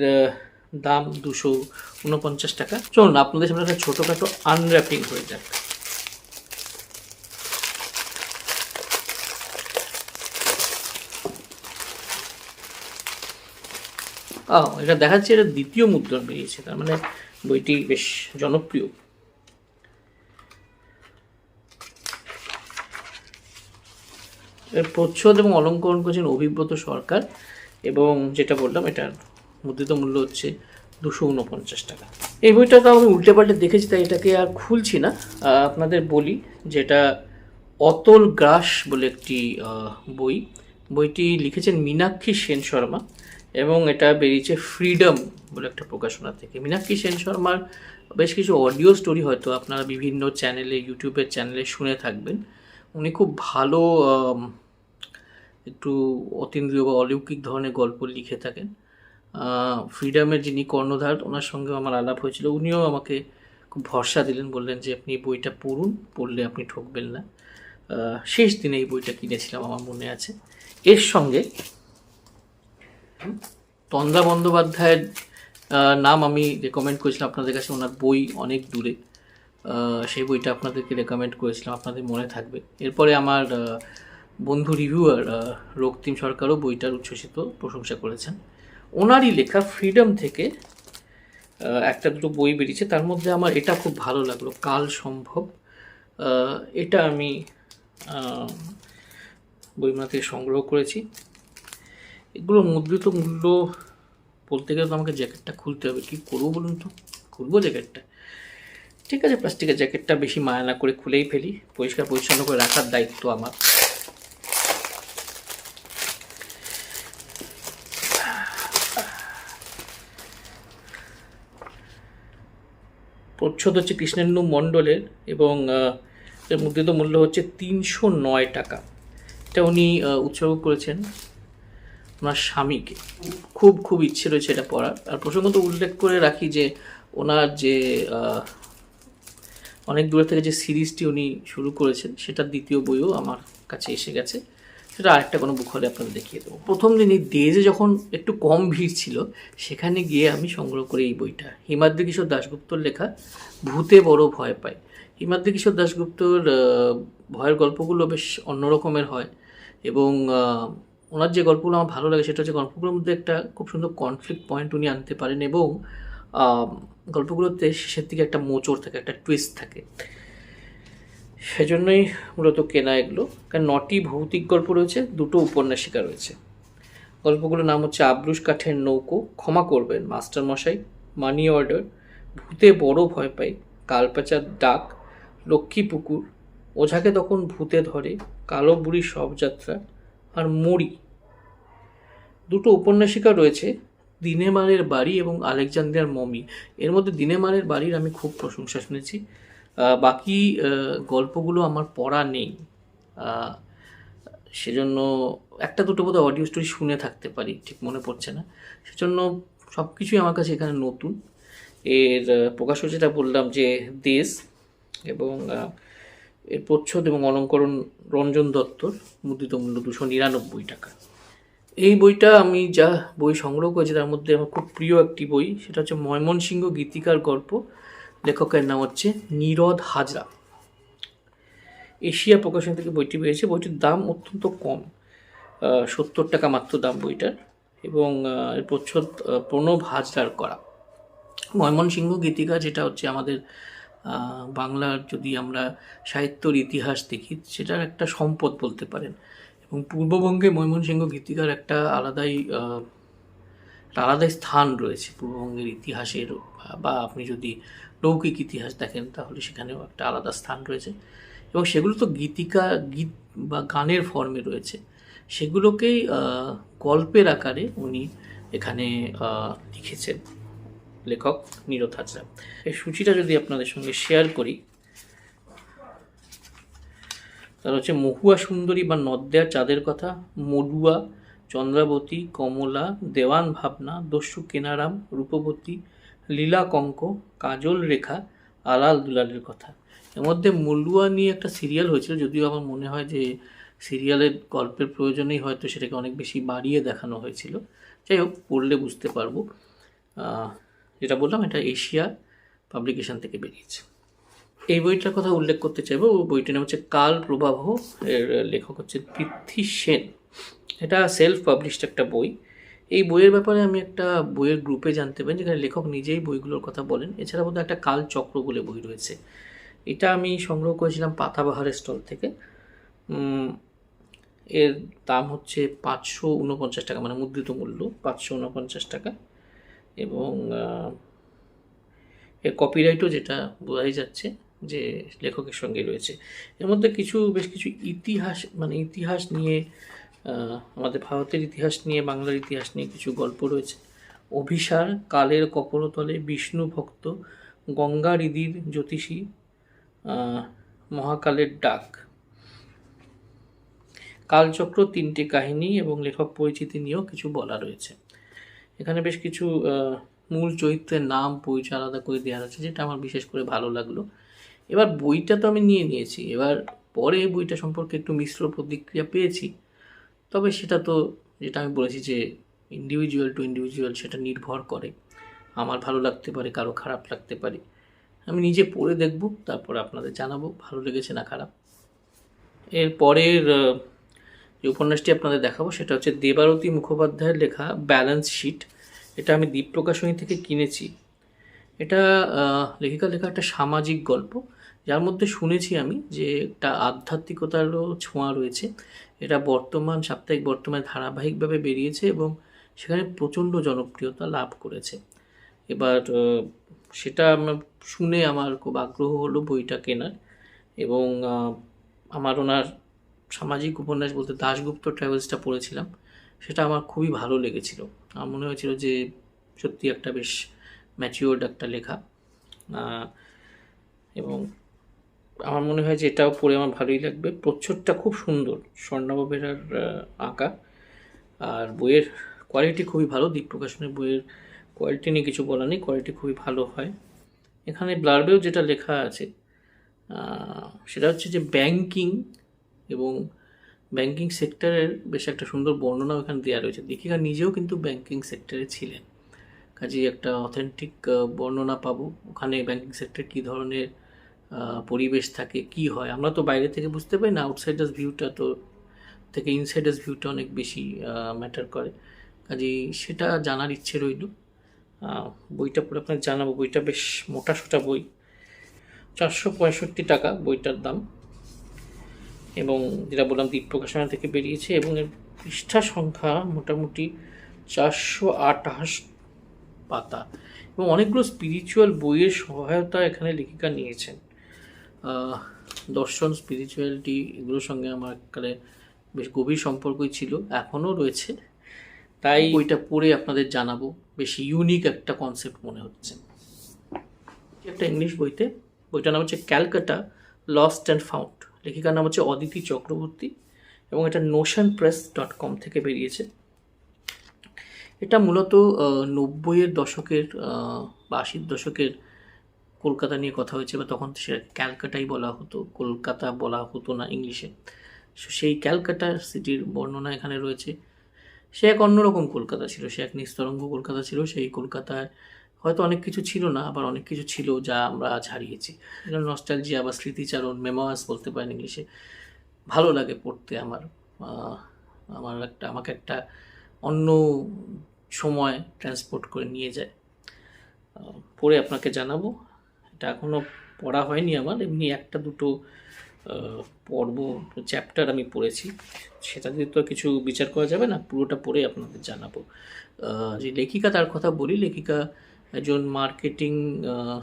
দাম 249 টাকা। চলুন আপনাদের সামনে একটা ছোটোখাটো আনর্যাপিং হয়ে যাক। এটা দেখাচ্ছে এটা দ্বিতীয় মুদ্রণ বেরিয়েছে, তার মানে বইটি বেশ জনপ্রিয়। এর প্রচ্ছদ এবং অলঙ্করণ করেছেন অভিব্রত সরকার, এবং যেটা বললাম এটার মুদ্রিত মূল্য হচ্ছে 249 টাকা। এই বইটা তো আমি উল্টে পাল্টে দেখেছি, তাই এটাকে আর খুলছি না। আপনাদের বলি যেটা অতল গ্রাস বলে একটি বইটি লিখেছেন মীনাক্ষী সেন শর্মা, এবং এটা বেরিয়েছে ফ্রিডম বলে একটা প্রকাশনা থেকে। মীনাক্ষী সেন শর্মার বেশ কিছু অডিও স্টোরি হয়তো আপনারা বিভিন্ন চ্যানেলে, ইউটিউবের চ্যানেলে শুনে থাকবেন। উনি খুব ভালো একটু অতীন্দ্রিয় বা অলৌকিক ধরনের গল্প লিখে থাকেন। ফ্রিডমের যিনি কর্ণধার, ওনার সঙ্গে আমার আলাপ হয়েছিল। উনিও আমাকে খুব ভরসা দিলেন, বললেন যে আপনি বইটা পড়ুন, পড়লে আপনি ঠকবেন না। শেষ দিনে এই বইটা কিনেছিলাম, আমার মনে আছে। এর সঙ্গে তন্দ্রা বন্দ্যোপাধ্যায়ের নাম আমি রেকমেন্ড করেছিলাম আপনাদের কাছে, ওনার বই অনেক দূরে, সেই বইটা আপনাদেরকে রেকমেন্ড করেছিলাম, আপনাদের মনে থাকবে। এরপরে আমার বন্ধু রিভিউয়ার রক্তিম সরকারও বইটার উচ্ছ্বসিত প্রশংসা করেছেন। ওনারই লেখা ফ্রিডম থেকে একটা দুটো বই বেরিয়েছে, তার মধ্যে আমার এটা খুব ভালো লাগলো, কাল সম্ভব। এটা আমি বইমেলা থেকে সংগ্রহ করেছি। এগুলো মুদ্রিত মূল্য বলতে গেলে তো আমাকে জ্যাকেটটা খুলতে হবে, কী করবো বলুন তো? খুলবো জ্যাকেটটা? ঠিক আছে, প্লাস্টিকের জ্যাকেটটা বেশি মায়া না করে খুলেই ফেলি, পরিষ্কার পরিচ্ছন্ন করে রাখার দায়িত্ব আমার। প্রচ্ছদ হচ্ছে কৃষ্ণেন্দু মণ্ডলের, এবং এর মুদ্রিত মূল্য হচ্ছে 309 টাকা। এটা উনি উৎসর্গ করেছেন ওনার স্বামীকে। খুব ইচ্ছে রয়েছে এটা পড়ার। আর প্রসঙ্গত উল্লেখ করে রাখি যে ওনার যে অনেক দূরে থেকে যে সিরিজটি উনি শুরু করেছেন, সেটার দ্বিতীয় বইও আমার কাছে এসে গেছে। সেটা আরেকটা কোনো বুক হলে আপনাদের দেখিয়ে দেবো। প্রথম দিনই ডেজে যখন একটু কম ভিড় ছিল, সেখানে গিয়ে আমি সংগ্রহ করি এই বইটা। হিমাদ্রি কিশোর দাশগুপ্তর লেখা ভূতে বড় ভয় পায়। হিমাদ্রি কিশোর দাশগুপ্তর ভয়ের গল্পগুলো বেশ অন্যরকমের হয়, এবং ওনার যে গল্পগুলো আমার ভালো লাগে সেটা হচ্ছে গল্পগুলোর মধ্যে একটা খুব সুন্দর কনফ্লিক্ট পয়েন্ট উনি আনতে পারেন, এবং গল্পগুলোতে শেষের দিকে একটা মোচড় থাকে, একটা টুইস্ট থাকে। সেজন্যই মূলত কেনা এগুলো। কারণ 9টি ভৌতিক গল্প রয়েছে, 2টো উপন্যাসিকা রয়েছে। গল্পগুলোর নাম হচ্ছে আব্রুশ কাঠের নৌকো, ক্ষমা করবেন মাস্টারমশাই, মানি অর্ডার, ভূতে বড় ভয় পাই, কালপেচার ডাক, লক্ষ্মী পুকুর, ওঝাকে তখন ভূতে ধরে, কালো বুড়ি শবযাত্রা, আর মরি। 2টো উপন্যাসিকা রয়েছে, দিনেমারের বাড়ি এবং আলেকজান্দ্রিয়ার মমি। এর মধ্যে দিনেমারের বাড়ির আমি খুব প্রশংসা শুনেছি। বাকি গল্পগুলো আমার পড়া নেই, সেজন্য একটা দুটো বোধহয় অডিও স্টোরি শুনে থাকতে পারি, ঠিক মনে পড়ছে না। সেজন্য সব কিছুই আমার কাছে এখানে নতুন। এর প্রকাশক যেটা বললাম যে দেশ, এবং এর প্রচ্ছদ এবং অলঙ্করণ রঞ্জন দত্তর, মুদ্রিত মূল্য 299 টাকা। এই বইটা আমি যা বই সংগ্রহ করেছি তার মধ্যে আমার খুব প্রিয় একটি বই, সেটা হচ্ছে ময়মনসিংহ গীতিকার গল্প। লেখকের নাম হচ্ছে নীরদ হাজরা। এশিয়া প্রকাশন থেকে বইটি পেয়েছে। বইটির দাম অত্যন্ত কম, 70 টাকা মাত্র দাম বইটার, এবং এর প্রচ্ছদ প্রণব হাজরার করা। ময়মনসিংহ গীতিকা যেটা হচ্ছে আমাদের বাংলার, যদি আমরা সাহিত্যর ইতিহাস দেখি, সেটার একটা সম্পদ বলতে পারেন। এবং পূর্ববঙ্গে ময়মনসিংহ গীতিকার একটা আলাদাই স্থান রয়েছে পূর্ববঙ্গের ইতিহাসের, বা আপনি যদি লৌকিক ইতিহাস দেখেন তাহলে সেখানেও একটা আলাদা স্থান রয়েছে। এবং সেগুলো তো গীত বা গানের ফর্মে রয়েছে, সেগুলোকেই গল্পের আকারে উনি এখানে লিখেছেন লেখক নীরদ হাজরা। এই সূচিটা যদি আপনাদের সঙ্গে শেয়ার করি, তাহলে হচ্ছে মহুয়া সুন্দরী বা নদ্যার চাঁদের কথা, মডুয়া, চন্দ্রাবতী, কমলা, দেওয়ান ভাবনা, দস্যু কেনারাম, রূপবতী, লীলা কঙ্ক, কাজল রেখা, আলাল দুলালের কথা। এর মধ্যে মলুয়া নিয়ে একটা সিরিয়াল হয়েছিল, যদিও আমার মনে হয় যে সিরিয়ালের গল্পের প্রয়োজনেই হয়তো সেটাকে অনেক বেশি বাড়িয়ে দেখানো হয়েছিল। যাই হোক, পড়লে বুঝতে পারবো। যেটা বললাম, এটা এশিয়া পাবলিকেশন থেকে বেরিয়েছে। এই বইটার কথা উল্লেখ করতে চাইবো, বইটির নাম হচ্ছে কাল প্রবাহ, এর লেখক হচ্ছে পৃথ্বী সেন। এটা সেলফ পাবলিশড একটা বই। এই বইয়ের ব্যাপারে আমি একটা বইয়ের গ্রুপে জানতে পারি যেখানে লেখক নিজেই বইগুলোর কথা বলেন। এছাড়া বোধহয় একটা কাল চক্র বলে বই রয়েছে, এটা আমি সংগ্রহ করেছিলাম পাতাবাহারের স্টল থেকে। এর দাম হচ্ছে 549 টাকা, মানে মুদ্রিত মূল্য 549 টাকা। এবং এর কপিরাইটও, যেটা বোঝাই যাচ্ছে যে লেখকের সঙ্গে রয়েছে। এর মধ্যে বেশ কিছু ইতিহাস, মানে ইতিহাস নিয়ে, আমাদের ভারতের ইতিহাস নিয়ে, বাংলার ইতিহাস নিয়ে কিছু গল্প রয়েছে। অভিসার, কালের কপরতলে, বিষ্ণু ভক্ত, গঙ্গা হৃদির জ্যোতিষী, মহাকালের ডাক, কালচক্র, 3টে কাহিনী এবং লেখক পরিচিতি নিয়েও কিছু বলা রয়েছে। এখানে বেশ কিছু মূল চরিত্রের নাম পরিচয় আলাদা করে দেওয়া আছে, যেটা আমার বিশেষ করে ভালো লাগলো। এবার বইটা তো আমি নিয়েছি, এবার পরে বইটা সম্পর্কে একটু মিশ্র প্রতিক্রিয়া পেয়েছি। তবে সেটা তো, যেটা আমি বলেছি যে ইন্ডিভিজুয়াল টু ইন্ডিভিজুয়াল সেটা নির্ভর করে। আমার ভালো লাগতে পারে, কারো খারাপ লাগতে পারে। আমি নিজে পড়ে দেখব, তারপর আপনাদের জানাবো ভালো লেগেছে না খারাপ। এর পরের যে উপন্যাসটি আপনাদের দেখাবো সেটা হচ্ছে দেবারতী মুখোপাধ্যায়ের লেখা ব্যালেন্স শিট। এটা আমি দ্বীপ প্রকাশনী থেকে কিনেছি। এটা লেখিকার লেখা একটা সামাজিক গল্প, যার মধ্যে শুনেছি আমি যে একটা আধ্যাত্মিকতারও ছোঁয়া রয়েছে। এটা সাপ্তাহিক বর্তমানে ধারাবাহিকভাবে বেরিয়েছে এবং সেখানে প্রচণ্ড জনপ্রিয়তা লাভ করেছে। এবার সেটা শুনে আমার খুব আগ্রহ হলো বইটা কেনার। এবং আমার ওনার সামাজিক উপন্যাস বলতে দাশগুপ্ত ট্রাভেলসটা পড়েছিলাম, সেটা আমার খুবই ভালো লেগেছিল। আমার মনে হয়েছিল যে সত্যি একটা বেশ ম্যাচিওর্ড একটা লেখা। এবং আমার মনে হয় যে এটাও পড়ে আমার ভালোই লাগবে। প্রচ্ছদটা খুব সুন্দর, স্বর্ণাভ বেরার আঁকা, আর বইয়ের কোয়ালিটি খুবই ভালো। দ্বীপ প্রকাশনের বইয়ের কোয়ালিটি নিয়ে কিছু বলা নেই, কোয়ালিটি খুবই ভালো হয়। এখানে ব্লার্বেও যেটা লেখা আছে সেটা হচ্ছে যে ব্যাংকিং এবং ব্যাংকিং সেক্টরের বেশ একটা সুন্দর বর্ণনাও এখানে দেওয়া রয়েছে। লেখিকা নিজেও কিন্তু ব্যাংকিং সেক্টরে ছিলেন, কাজেই একটা অথেন্টিক বর্ণনা পাবো। ওখানে ব্যাংকিং সেক্টরে কী ধরনের পরিবেশ থাকে, কি হয়, আমরা তো বাইরে থেকে বুঝতে পারি না। আউটসাইডার্স ভিউটা তো থেকে ইনসাইডার্স ভিউটা অনেক বেশি ম্যাটার করে, কাজেই সেটা জানার ইচ্ছে রইল। বইটা পড়ে আপনাকে জানাবো। বইটা বেশ মোটাসোটা বই, 465 টাকা বইটার দাম। এবং যেটা বললাম দ্বীপ প্রকাশনা থেকে বেরিয়েছে, এবং এর পৃষ্ঠা সংখ্যা মোটামুটি 428 পাতা, এবং অনেকগুলো স্পিরিচুয়াল বইয়ের সহায়তা এখানে লেখিকা নিয়েছেন। দর্শন, স্পিরিচুয়ালিটি, এগুলোর সঙ্গে আমার এককালে বেশ গভীর সম্পর্কই ছিল, এখনও রয়েছে। তাই বইটা পড়ে আপনাদের জানাবো। বেশ ইউনিক একটা কনসেপ্ট মনে হচ্ছে। একটা ইংলিশ বইটার নাম হচ্ছে ক্যালকাটা লস্ট অ্যান্ড ফাউন্ড। লেখিকার নাম হচ্ছে অদিতি চক্রবর্তী, এবং এটা notionpress.com থেকে বেরিয়েছে। এটা মূলত 90-এর দশকের বা 80-র দশকের কলকাতা নিয়ে কথা হয়েছে, বা তখন সে ক্যালকাটাই বলা হতো, কলকাতা বলা হতো না ইংলিশে। সেই ক্যালকাটা সিটির বর্ণনা এখানে রয়েছে। সে এক অন্যরকম কলকাতা ছিল, সে এক নিস্তরঙ্গ কলকাতা ছিল। সেই কলকাতায় হয়তো অনেক কিছু ছিল না, আবার অনেক কিছু ছিল যা আমরা আজ হারিয়েছি। নস্টালজিয়া বা স্মৃতিচারণ, মেমোয়ার্স বলতে পারেন ইংলিশে। ভালো লাগে পড়তে আমার। আমাকে একটা অন্য সময় ট্রান্সপোর্ট করে নিয়ে যায়। পড়ে আপনাকে জানাবো। এটা এখনও পড়া হয়নি আমার, এমনি একটা দুটো পর্ব, চ্যাপ্টার আমি পড়েছি। সেটা দিয়ে তো কিছু বিচার করা যাবে না, পুরোটা পড়ে আপনাদের জানাবো। যে লেখিকা, তার কথা বলি। লেখিকা একজন মার্কেটিং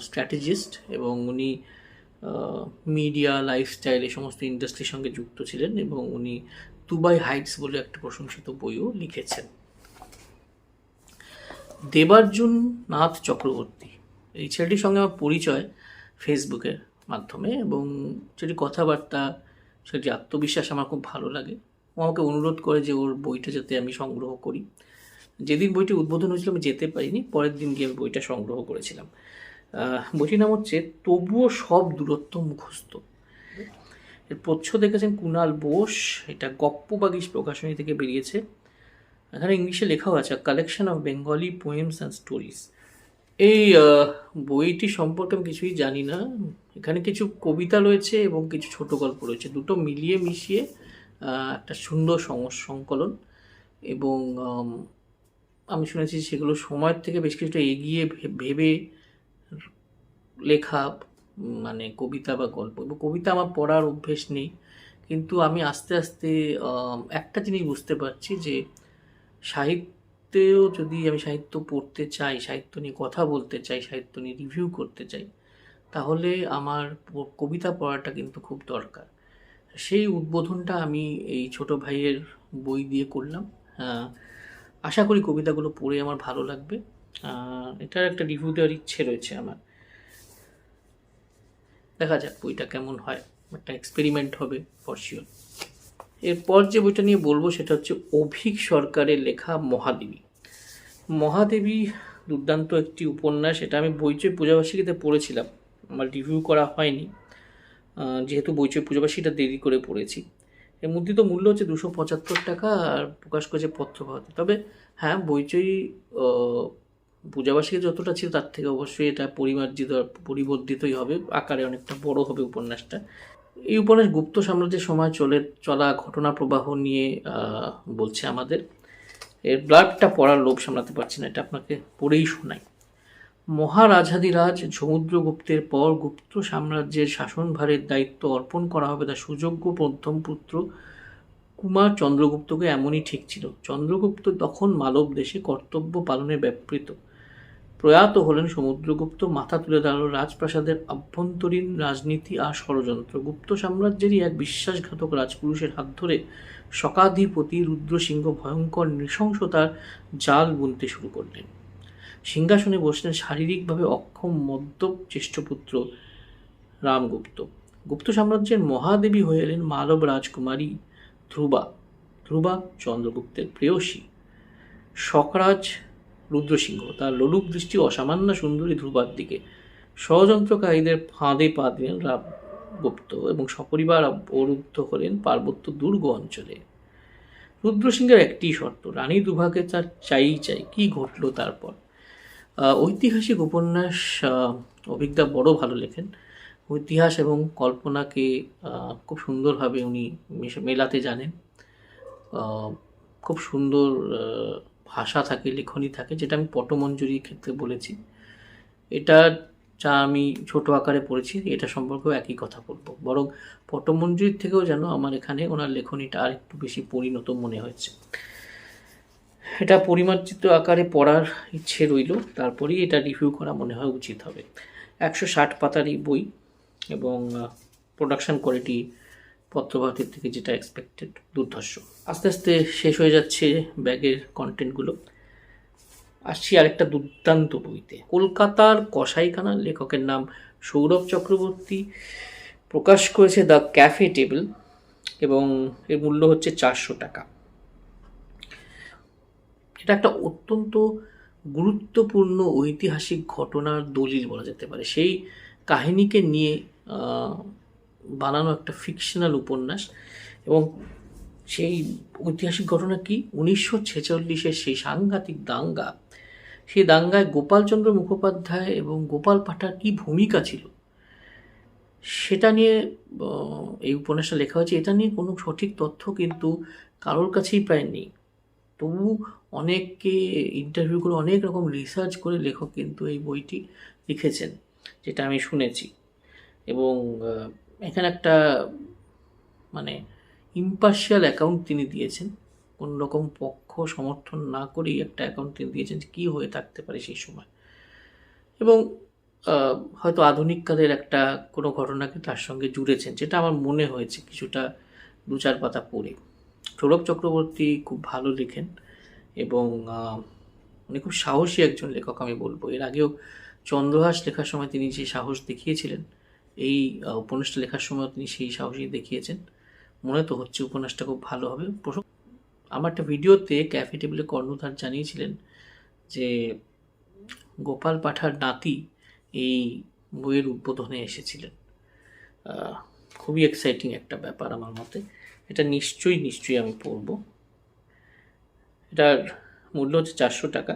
স্ট্র্যাটেজিস্ট, এবং উনি মিডিয়া, লাইফস্টাইল, এই সমস্ত ইন্ডাস্ট্রির সঙ্গে যুক্ত ছিলেন, এবং উনি দুবাই হাইটস বলে একটা প্রশংসিত বইও লিখেছেন। দেবার্জুন নাথ চক্রবর্তী, এই ছেলেটির সঙ্গে আমার পরিচয় ফেসবুকের মাধ্যমে, এবং সেটি কথাবার্তা, সেটি আত্মবিশ্বাস আমার খুব ভালো লাগে। ও আমাকে অনুরোধ করে যে ওর বইটা যাতে আমি সংগ্রহ করি। যেদিন বইটি উদ্বোধন হয়েছিল আমি যেতে পারিনি, পরের দিন গিয়ে আমি বইটা সংগ্রহ করেছিলাম। বইটির নাম হচ্ছে তবুও সব দূরত্ব মুখস্থ। এর প্রচ্ছদ দেখেছেন কুণাল বোস, এটা গপ্প বাগিশ প্রকাশনী থেকে বেরিয়েছে। এখানে ইংলিশে লেখাও আছে collection of Bengali poems and stories. এই বইটি সম্পর্কে আমি কিছুই জানি না। এখানে কিছু কবিতা রয়েছে এবং কিছু ছোট গল্প রয়েছে, দুটো মিলিয়ে মিশিয়ে একটা সুন্দর সংকলন। এবং আমি শুনেছি সেগুলো সময়ের থেকে বেশ কিছুটা এগিয়ে ভেবে লেখা, মানে কবিতা বা গল্প। এবং কবিতা আমার পড়ার অভ্যেস নেই, কিন্তু আমি আস্তে আস্তে একটা জিনিস বুঝতে পারছি যে সাহিত্যেও যদি আমি সাহিত্য পড়তে চাই, সাহিত্য নিয়ে কথা বলতে চাই, সাহিত্য নিয়ে রিভিউ করতে চাই, তাহলে আমার কবিতা পড়াটা কিন্তু খুব দরকার। সেই উদ্বোধনটা আমি এই ছোট ভাইয়ের বই দিয়ে করলাম। আশা করি কবিতাগুলো পড়ে আমার ভালো লাগবে। এটার একটা রিভিউ দেওয়ার ইচ্ছে রয়েছে আমার। দেখা যাক বইটা কেমন হয়, একটা এক্সপেরিমেন্ট হবে ফর শিওর। এরপর যে বইটা নিয়ে বলবো সেটা হচ্ছে অভীক সরকারের লেখা মহাদেবী। মহাদেবী দুর্দান্ত একটি উপন্যাস। এটা আমি বইচই পূজাবার্ষিকীতে পড়েছিলাম, আমার রিভিউ করা হয়নি যেহেতু বইচই পূজাবার্ষিকীটা দেরি করে পড়েছি। এর মুদ্রিত মূল্য হচ্ছে 275 টাকা, আর প্রকাশ করেছে পত্রভারতী। তবে হ্যাঁ, বইচই পূজাবার্ষিকী যতটা ছিল তার থেকে অবশ্যই এটা পরিবর্ধিতই হবে, আকারে অনেকটা বড় হবে উপন্যাসটা। এই উপন্যাস গুপ্ত সাম্রাজ্যের সময় চলা ঘটনা প্রবাহ নিয়ে বলছে আমাদের। এর ব্লাডটা পড়ার লোভ সামলাতে পারছি না, এটা আপনাকে পড়েই শোনাই। মহারাজাধিরাজ সমুদ্রগুপ্তের পর গুপ্ত সাম্রাজ্যের শাসনভারের দায়িত্ব অর্পণ করা হবে তার সুযোগ্য প্রথম পুত্র কুমার চন্দ্রগুপ্তকে। এমনই ঠিক ছিল। চন্দ্রগুপ্ত তখন মালব দেশে কর্তব্য পালনে ব্যাপৃত। প্রয়াত হলেন সমুদ্রগুপ্ত। মাথা তুলে দাঁড়ালো রাজপ্রাসাদের আভ্যন্তরীণ রাজনীতি আর ষড়যন্ত্র। গুপ্ত সাম্রাজ্যেরই এক বিশ্বাসঘাতক রাজপুরুষের হাত ধরে শকাধিপতি রুদ্রসিংহ ভয়ঙ্কর নৃশংসতার জাল বুনতে শুরু করলেন। সিংহাসনে বসলেন শারীরিকভাবে অক্ষম মদ্যপ জ্যেষ্ঠপুত্র রামগুপ্ত। গুপ্ত সাম্রাজ্যের মহাদেবী হয়ে এলেন মালব রাজকুমারী ধ্রুবা চন্দ্রগুপ্তের প্রেয়সী। শকরাজ রুদ্রসিংহ, তার লোলুপ দৃষ্টি অসামান্য সুন্দরী ধ্রুবার দিকে। ষড়যন্ত্রকারীদের ফাঁদে পা দিলেন রামগুপ্ত এবং সপরিবার অবরুদ্ধ হলেন পার্বত্য দুর্গ অঞ্চলে। রুদ্রসিংহের একটি শর্ত, রানী ধ্রুবাকে তার চাই। কি ঘটল তারপর? ঐতিহাসিক উপন্যাস অভিজ্ঞতা বড় ভালো লেখেন। ইতিহাস এবং কল্পনাকে খুব সুন্দরভাবে উনি মেলাতে জানেন। খুব সুন্দর ভাষা থাকে, লেখনী থাকে, যেটা আমি পটমঞ্জুরির ক্ষেত্রে বলেছি। এটা যা আমি ছোট আকারে পড়েছি, এটা সম্পর্কেও একই কথা বলবো। বরং পটমঞ্জুরির থেকেও যেন আমার এখানে ওনার লেখনীটা আর একটু বেশি পরিণত মনে হয়েছে। এটা পরিমার্জিত আকারে পড়ার ইচ্ছে রইল, তারপরেই এটা রিভিউ করা মনে হয় উচিত হবে। 160 পাতারই বই এবং প্রোডাকশন কোয়ালিটি পত্রভারতীর থেকে যেটা এক্সপেক্টেড, দুর্ধর্ষ। আস্তে আস্তে শেষ হয়ে যাচ্ছে ব্যাগের কন্টেন্টগুলো। আসছি আরেকটা দুর্দান্ত বইতে। কলকাতার কসাইখানার লেখকের নাম সৌরভ চক্রবর্তী, প্রকাশ করেছে দ্য ক্যাফে টেবিল এবং এর মূল্য হচ্ছে 400 টাকা। এটা একটা অত্যন্ত গুরুত্বপূর্ণ ঐতিহাসিক ঘটনার দলিল বলা যেতে পারে। সেই কাহিনীকে নিয়ে বানানো একটা ফিকশনাল উপন্যাস। এবং সেই ঐতিহাসিক ঘটনা কি, 1946-এর সেই সাংঘাতিক দাঙ্গা, সেই দাঙ্গায় গোপালচন্দ্র মুখোপাধ্যায় এবং গোপাল পাঠার কী ভূমিকা ছিল সেটা নিয়ে এই উপন্যাসটা লেখা হয়েছে। এটা নিয়ে কোনো সঠিক তথ্য কিন্তু কারোর কাছেই প্রায় নেই। তবু অনেককে ইন্টারভিউ করে, অনেক রকম রিসার্চ করে লেখক কিন্তু এই বইটি লিখেছেন, যেটা আমি শুনেছি। এবং এখানে একটা মানে ইম্পার্শিয়াল অ্যাকাউন্ট তিনি দিয়েছেন, কোনো রকম পক্ষ সমর্থন না করেই একটা অ্যাকাউন্ট তিনি দিয়েছেন যে কী হয়ে থাকতে পারে সেই সময়। এবং হয়তো আধুনিককালের একটা কোনো ঘটনাকে তার সঙ্গে জুড়েছেন, যেটা আমার মনে হয়েছে কিছুটা 2-4 পাতা পড়ে। সৌরভ চক্রবর্তী খুব ভালো লেখেন এবং উনি খুব সাহসী একজন লেখক আমি বলবো। এর আগেও চন্দ্রহাস লেখার সময় তিনি যে সাহস দেখিয়েছিলেন, এই উপন্যাসটা লেখার সময় তিনি সেই সাহসই দেখিয়েছেন। মনে তো হচ্ছে উপন্যাসটা খুব ভালো হবে। আমার একটা ভিডিওতে ক্যাফে টেবিলে কর্ণধার জানিয়েছিলেন যে গোপাল পাঠার নাতি এই বইয়ের উদ্বোধনে এসেছিলেন। খুবই এক্সাইটিং একটা ব্যাপার আমার মতে। এটা নিশ্চয়ই আমি পড়ব। এটার মূল্য হচ্ছে 400 টাকা।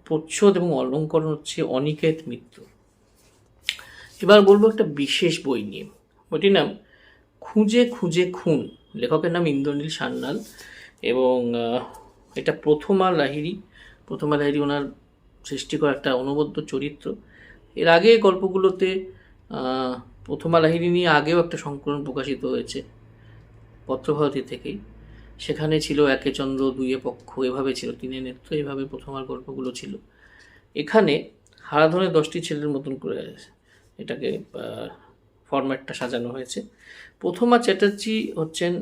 প্রচ্ছদ এবং অলঙ্করণ হচ্ছে অনিকেত মিত্র। এবার বলবো একটা বিশেষ বই নিয়ে। বইটির নাম খুঁজে খুঁজে খুন। লেখকের নাম ইন্দ্রনীল সান্যাল এবং এটা প্রথমা লাহিড়ী ওনার সৃষ্টি করা একটা অনবদ্য চরিত্র। এর আগে গল্পগুলোতে প্রথমা লাহিড়ী নিয়ে আগেও একটা সংকলন প্রকাশিত হয়েছে পত্রভারতী থেকেই। সেখানে ছিল একে চন্দ্র দুইয়ে পক্ষ, এভাবে ছিল তিনে নেত্র, এভাবে প্রথমার গল্পগুলো ছিল। এখানে হারাধনের 10টি ছেলের মতন করে এটাকে ফরম্যাটটা সাজানো হয়েছে। প্রথমা চ্যাটার্জি হচ্ছেন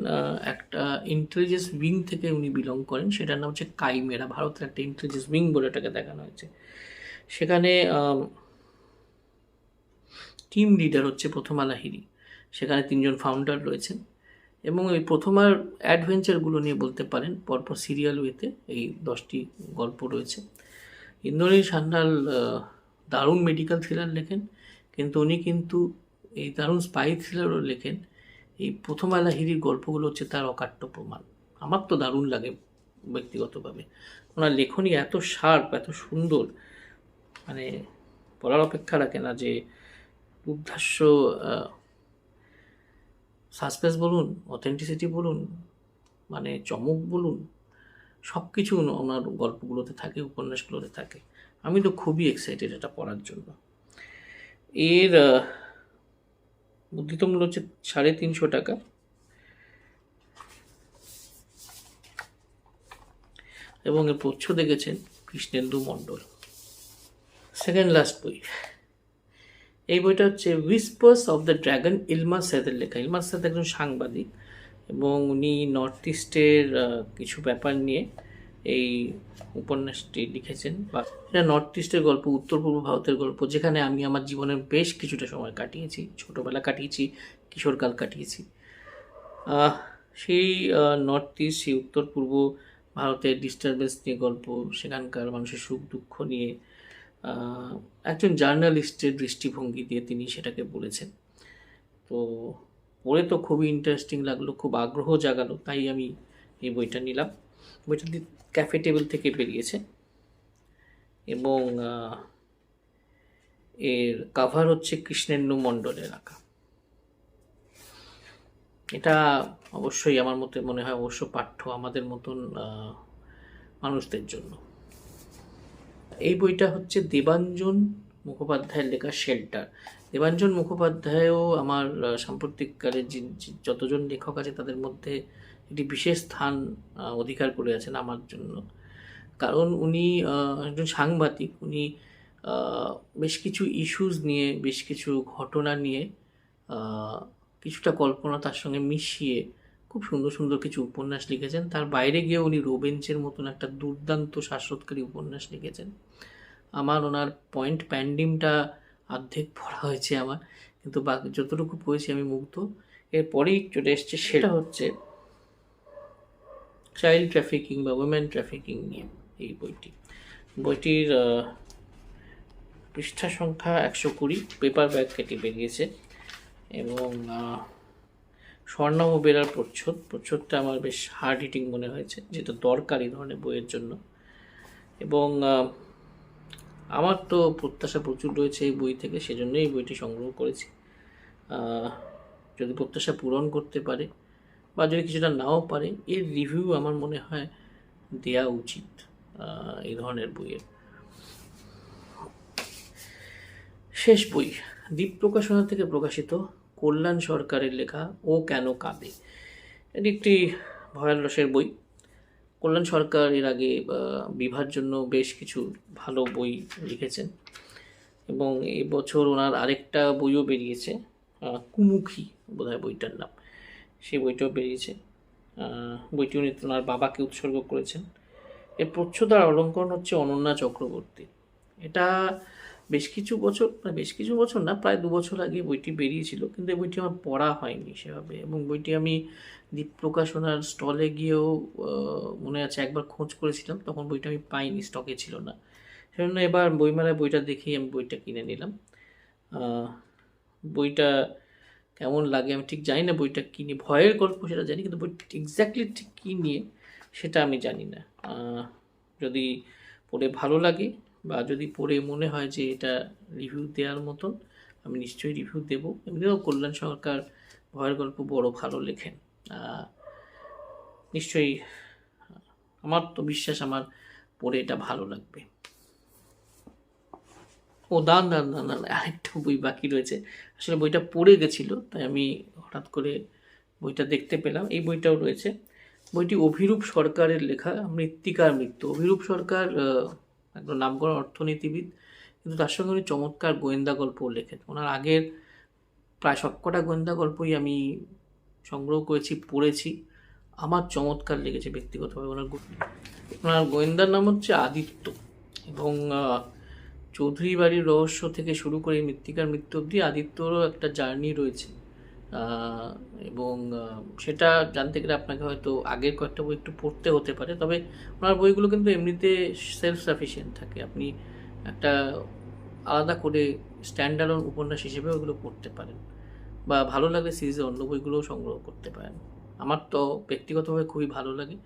একটা ইন্টেলিজেন্স উইং থেকে উনি বিলং করেন, সেটার নাম হচ্ছে কাইমেরা। ভারতের একটা ইন্টেলিজেন্স উইং বলে এটাকে দেখানো হয়েছে। সেখানে টিম লিডার হচ্ছে প্রথমা লাহিড়ী। সেখানে 3জন ফাউন্ডার রয়েছেন এবং এই প্রথমার অ্যাডভেঞ্চারগুলো নিয়ে বলতে পারেন পরপর সিরিয়াল ওয়েতে এই 10টি গল্প রয়েছে। ইন্দ্রনীল সান্যাল দারুণ মেডিকেল থ্রিলার লেখেন, কিন্তু উনি কিন্তু এই দারুণ স্পাই থ্রিলারও লেখেন। এই প্রথমা লাহিড়ীর গল্পগুলো হচ্ছে তার অকাট্য প্রমাণ। আমার তো দারুণ লাগে ব্যক্তিগতভাবে। ওনার লেখনী এত শার্প, এত সুন্দর, মানে বলার অপেক্ষা রাখে না। যে উদ্ভাস্য সাসপেন্স বলুন, অথেন্টিসিটি বলুন, মানে চমক বলুন, সব কিছু ওনার গল্পগুলোতে থাকে, উপন্যাসগুলোতে থাকে। আমি তো খুবই এক্সাইটেড এটা পড়ার জন্য। এর মুদ্রিত মূল্য হচ্ছে 350 টাকা। এবং এর প্রচ্ছদ দেখেছেন কৃষ্ণেন্দু মণ্ডল। সেকেন্ড লাস্ট বই, এই বইটা হচ্ছে হুইসপার্স অফ দ্য ড্র্যাগন, ইলমা সেদের লেখা। ইলমা সেদ একজন সাংবাদিক এবং উনি নর্থ ইস্টের কিছু ব্যাপার নিয়ে এই উপন্যাসটি লিখেছেন। বা এটা নর্থ ইস্টের গল্প, উত্তর পূর্ব ভারতের গল্প, যেখানে আমি আমার জীবনের বেশ কিছুটা সময় কাটিয়েছি, ছোটোবেলা কাটিয়েছি, কিশোরকাল কাটিয়েছি। সেই নর্থ ইস্ট, সেই উত্তর পূর্ব ভারতের ডিস্টারবেন্স নিয়ে গল্প, সেখানকার মানুষের সুখ দুঃখ নিয়ে একজন জার্নালিস্টের দৃষ্টিভঙ্গি দিয়ে তিনি সেটাকে বলেছেন। তো পড়ে তো খুবই ইন্টারেস্টিং লাগলো, খুব আগ্রহ জাগালো, তাই আমি এই বইটা নিলাম। বইটা ক্যাফে টেবিল থেকে বেরিয়েছে এবং এর কাভার হচ্ছে কৃষ্ণেন্দু মণ্ডলের আঁকা। এটা অবশ্যই আমার মনে হয় অবশ্য পাঠ্য আমাদের মতন মানুষদের জন্য। এই বইটা হচ্ছে দেবাঞ্জন মুখোপাধ্যায়ের লেখা শেল্টার। দেবাঞ্জন মুখোপাধ্যায়ও আমার সাম্প্রতিককালে যতজন লেখক আছে তাদের মধ্যে একটি বিশেষ স্থান অধিকার করে আছেন আমার জন্য। কারণ উনি একজন সাংবাদিক। উনি বেশ কিছু ইস্যুস নিয়ে, বেশ কিছু ঘটনা নিয়ে কিছুটা কল্পনা তার সঙ্গে মিশিয়ে খুব সুন্দর সুন্দর কিছু উপন্যাস লিখেছেন। তার বাইরে গিয়ে উনি রোবেঞ্চের মতন একটা দুর্দান্ত শ্বাসরোধকারী উপন্যাস লিখেছেন। আমার ওনার পয়েন্ট প্যান্ডিমটা অর্ধেক পড়া হয়েছে আমার, কিন্তু বাকি যতটুকু পড়েছি আমি মুগ্ধ। এরপরেই চলে এসছে, সেটা হচ্ছে চাইল্ড ট্রাফিকিং বা উইমেন ট্রাফিকিং নিয়ে এই বইটির পৃষ্ঠা সংখ্যা 120, পেপার ব্যাগ কেটে বেরিয়েছে এবং স্বর্ণাম বেরার প্রচ্ছদটা আমার বেশ হার্ড হিটিং মনে হয়েছে, যেটা দরকার এই ধরনের বইয়ের জন্য। এবং আমার তো প্রত্যাশা প্রচুর রয়েছে এই বই থেকে, সেজন্যই এই বইটি সংগ্রহ করেছি। যদি প্রত্যাশা পূরণ করতে পারে বা যদি কিছুটা নাও পারে, এর রিভিউ আমার মনে হয় দেয়া উচিত এই ধরনের বইয়ের। শেষ বই, দ্বীপ প্রকাশনা থেকে প্রকাশিত কল্যাণ সরকারের লেখা ও কেন কাঁদে। এটি একটি ভয়াল রসের বই। কল্যাণ সরকার এর আগে বিভার জন্য বেশ কিছু ভালো বই লিখেছেন এবং এবছর ওনার আরেকটা বইও বেরিয়েছে, কুমুখী বোধহয় বইটার নাম, সেই বইটাও বেরিয়েছে। বইটি উনি ওনার বাবাকে উৎসর্গ করেছেন। এর প্রচ্ছদ আর অলঙ্করণ হচ্ছে অনন্যা চক্রবর্তী। এটা বেশ কিছু বছর না, প্রায় 2 বছর আগে বইটি বেরিয়েছিল, কিন্তু এই বইটি আমার পড়া হয়নি সেভাবে। এবং বইটি আমি দ্বীপ প্রকাশনার স্টলে গিয়েও মনে আছে একবার খোঁজ করেছিলাম, তখন বইটা আমি পাইনি, স্টকে ছিল না। সেজন্য এবার বইমেলায় বইটা দেখেই আমি বইটা কিনে নিলাম। বইটা কেমন লাগে আমি ঠিক জানি না। বইটা কী নিয়ে, ভয়ের গল্প সেটা জানি, কিন্তু বইটা এক্স্যাক্টলি ঠিক কী নিয়ে সেটা আমি জানি না। যদি পড়ে ভালো লাগে বা যদি পড়ে মনে হয় যে এটা রিভিউ দেওয়ার মতন, আমি নিশ্চয়ই রিভিউ দেবো। এমনিও কল্যাণ সরকার ভয়ের গল্প বড় ভালো লেখেন। নিশ্চয়ই আমার তো বিশ্বাস আমার পড়ে এটা ভালো লাগবে। ও দান দান দান দান আরেকটা বই বাকি রয়েছে। আসলে বইটা পড়ে গেছিলো, তাই আমি হঠাৎ করে বইটা দেখতে পেলাম। এই বইটাও রয়েছে। বইটি অভিরূপ সরকারের লেখা, মৃত্তিকার মৃত্যু। অভিরূপ সরকার একজন নামকরা অর্থনীতিবিদ, কিন্তু তার সঙ্গে উনি চমৎকার গোয়েন্দা গল্পও লেখেন। ওনার আগের প্রায় সবকটা গোয়েন্দা গল্পই আমি সংগ্রহ করেছি, পড়েছি। আমার চমৎকার লেগেছে ব্যক্তিগতভাবে ওনার গোয়েন্দার নাম হচ্ছে আদিত্য। এবং চৌধুরী বাড়ির রহস্য থেকে শুরু করে মৃত্তিকার মৃত্যু অবধি আদিত্যরও একটা জার্নি রয়েছে। এবং সেটা জানতে গেলে আপনাকে হয়তো আগের কয়েকটা বই একটু পড়তে হতে পারে, তবে ওনার বইগুলো কিন্তু এমনিতে সেলফ সাফিসিয়েন্ট থাকে। আপনি একটা আলাদা করে স্ট্যান্ডার্ড উপন্যাস হিসেবে ওগুলো পড়তে পারেন, বা ভালো লাগলে সিরিজের অন্য বইগুলোও সংগ্রহ করতে পারেন। আমার তো ব্যক্তিগতভাবে খুবই ভালো লাগে।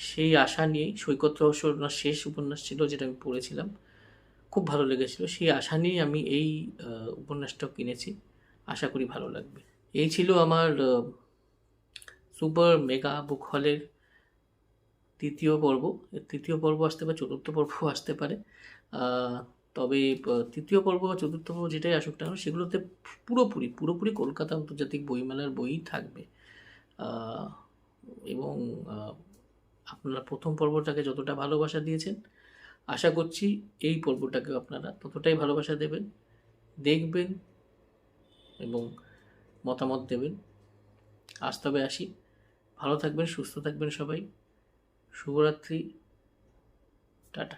সেই আশা নিয়েই সৈকত রহস্য ওনার শেষ উপন্যাস ছিল, যেটা আমি পড়েছিলাম, খুব ভালো লেগেছিলো। সেই আশা নিয়েই আমি এই উপন্যাসটাও কিনেছি। আশা করি ভালো লাগবে। এই ছিল আমার সুপার মেগা বুক হলের তৃতীয় পর্ব। তৃতীয় পর্ব আসতে পারে, চতুর্থ পর্বও আসতে পারে। তবে তৃতীয় পর্ব বা চতুর্থ পর্ব যেটাই আসুক না, সেগুলোতে পুরোপুরি কলকাতা আন্তর্জাতিক বইমেলার বইই থাকবে। এবং আপনারা প্রথম পর্বটাকে যতটা ভালোবাসা দিয়েছেন, আশা করছি এই পর্বটাকেও আপনারা ততটাই ভালোবাসা দেবেন, দেখবেন এবং মতামত দেবেন। আজ তবে আসি। ভালো থাকবেন, সুস্থ থাকবেন সবাই। শুভরাত্রি, টাটা।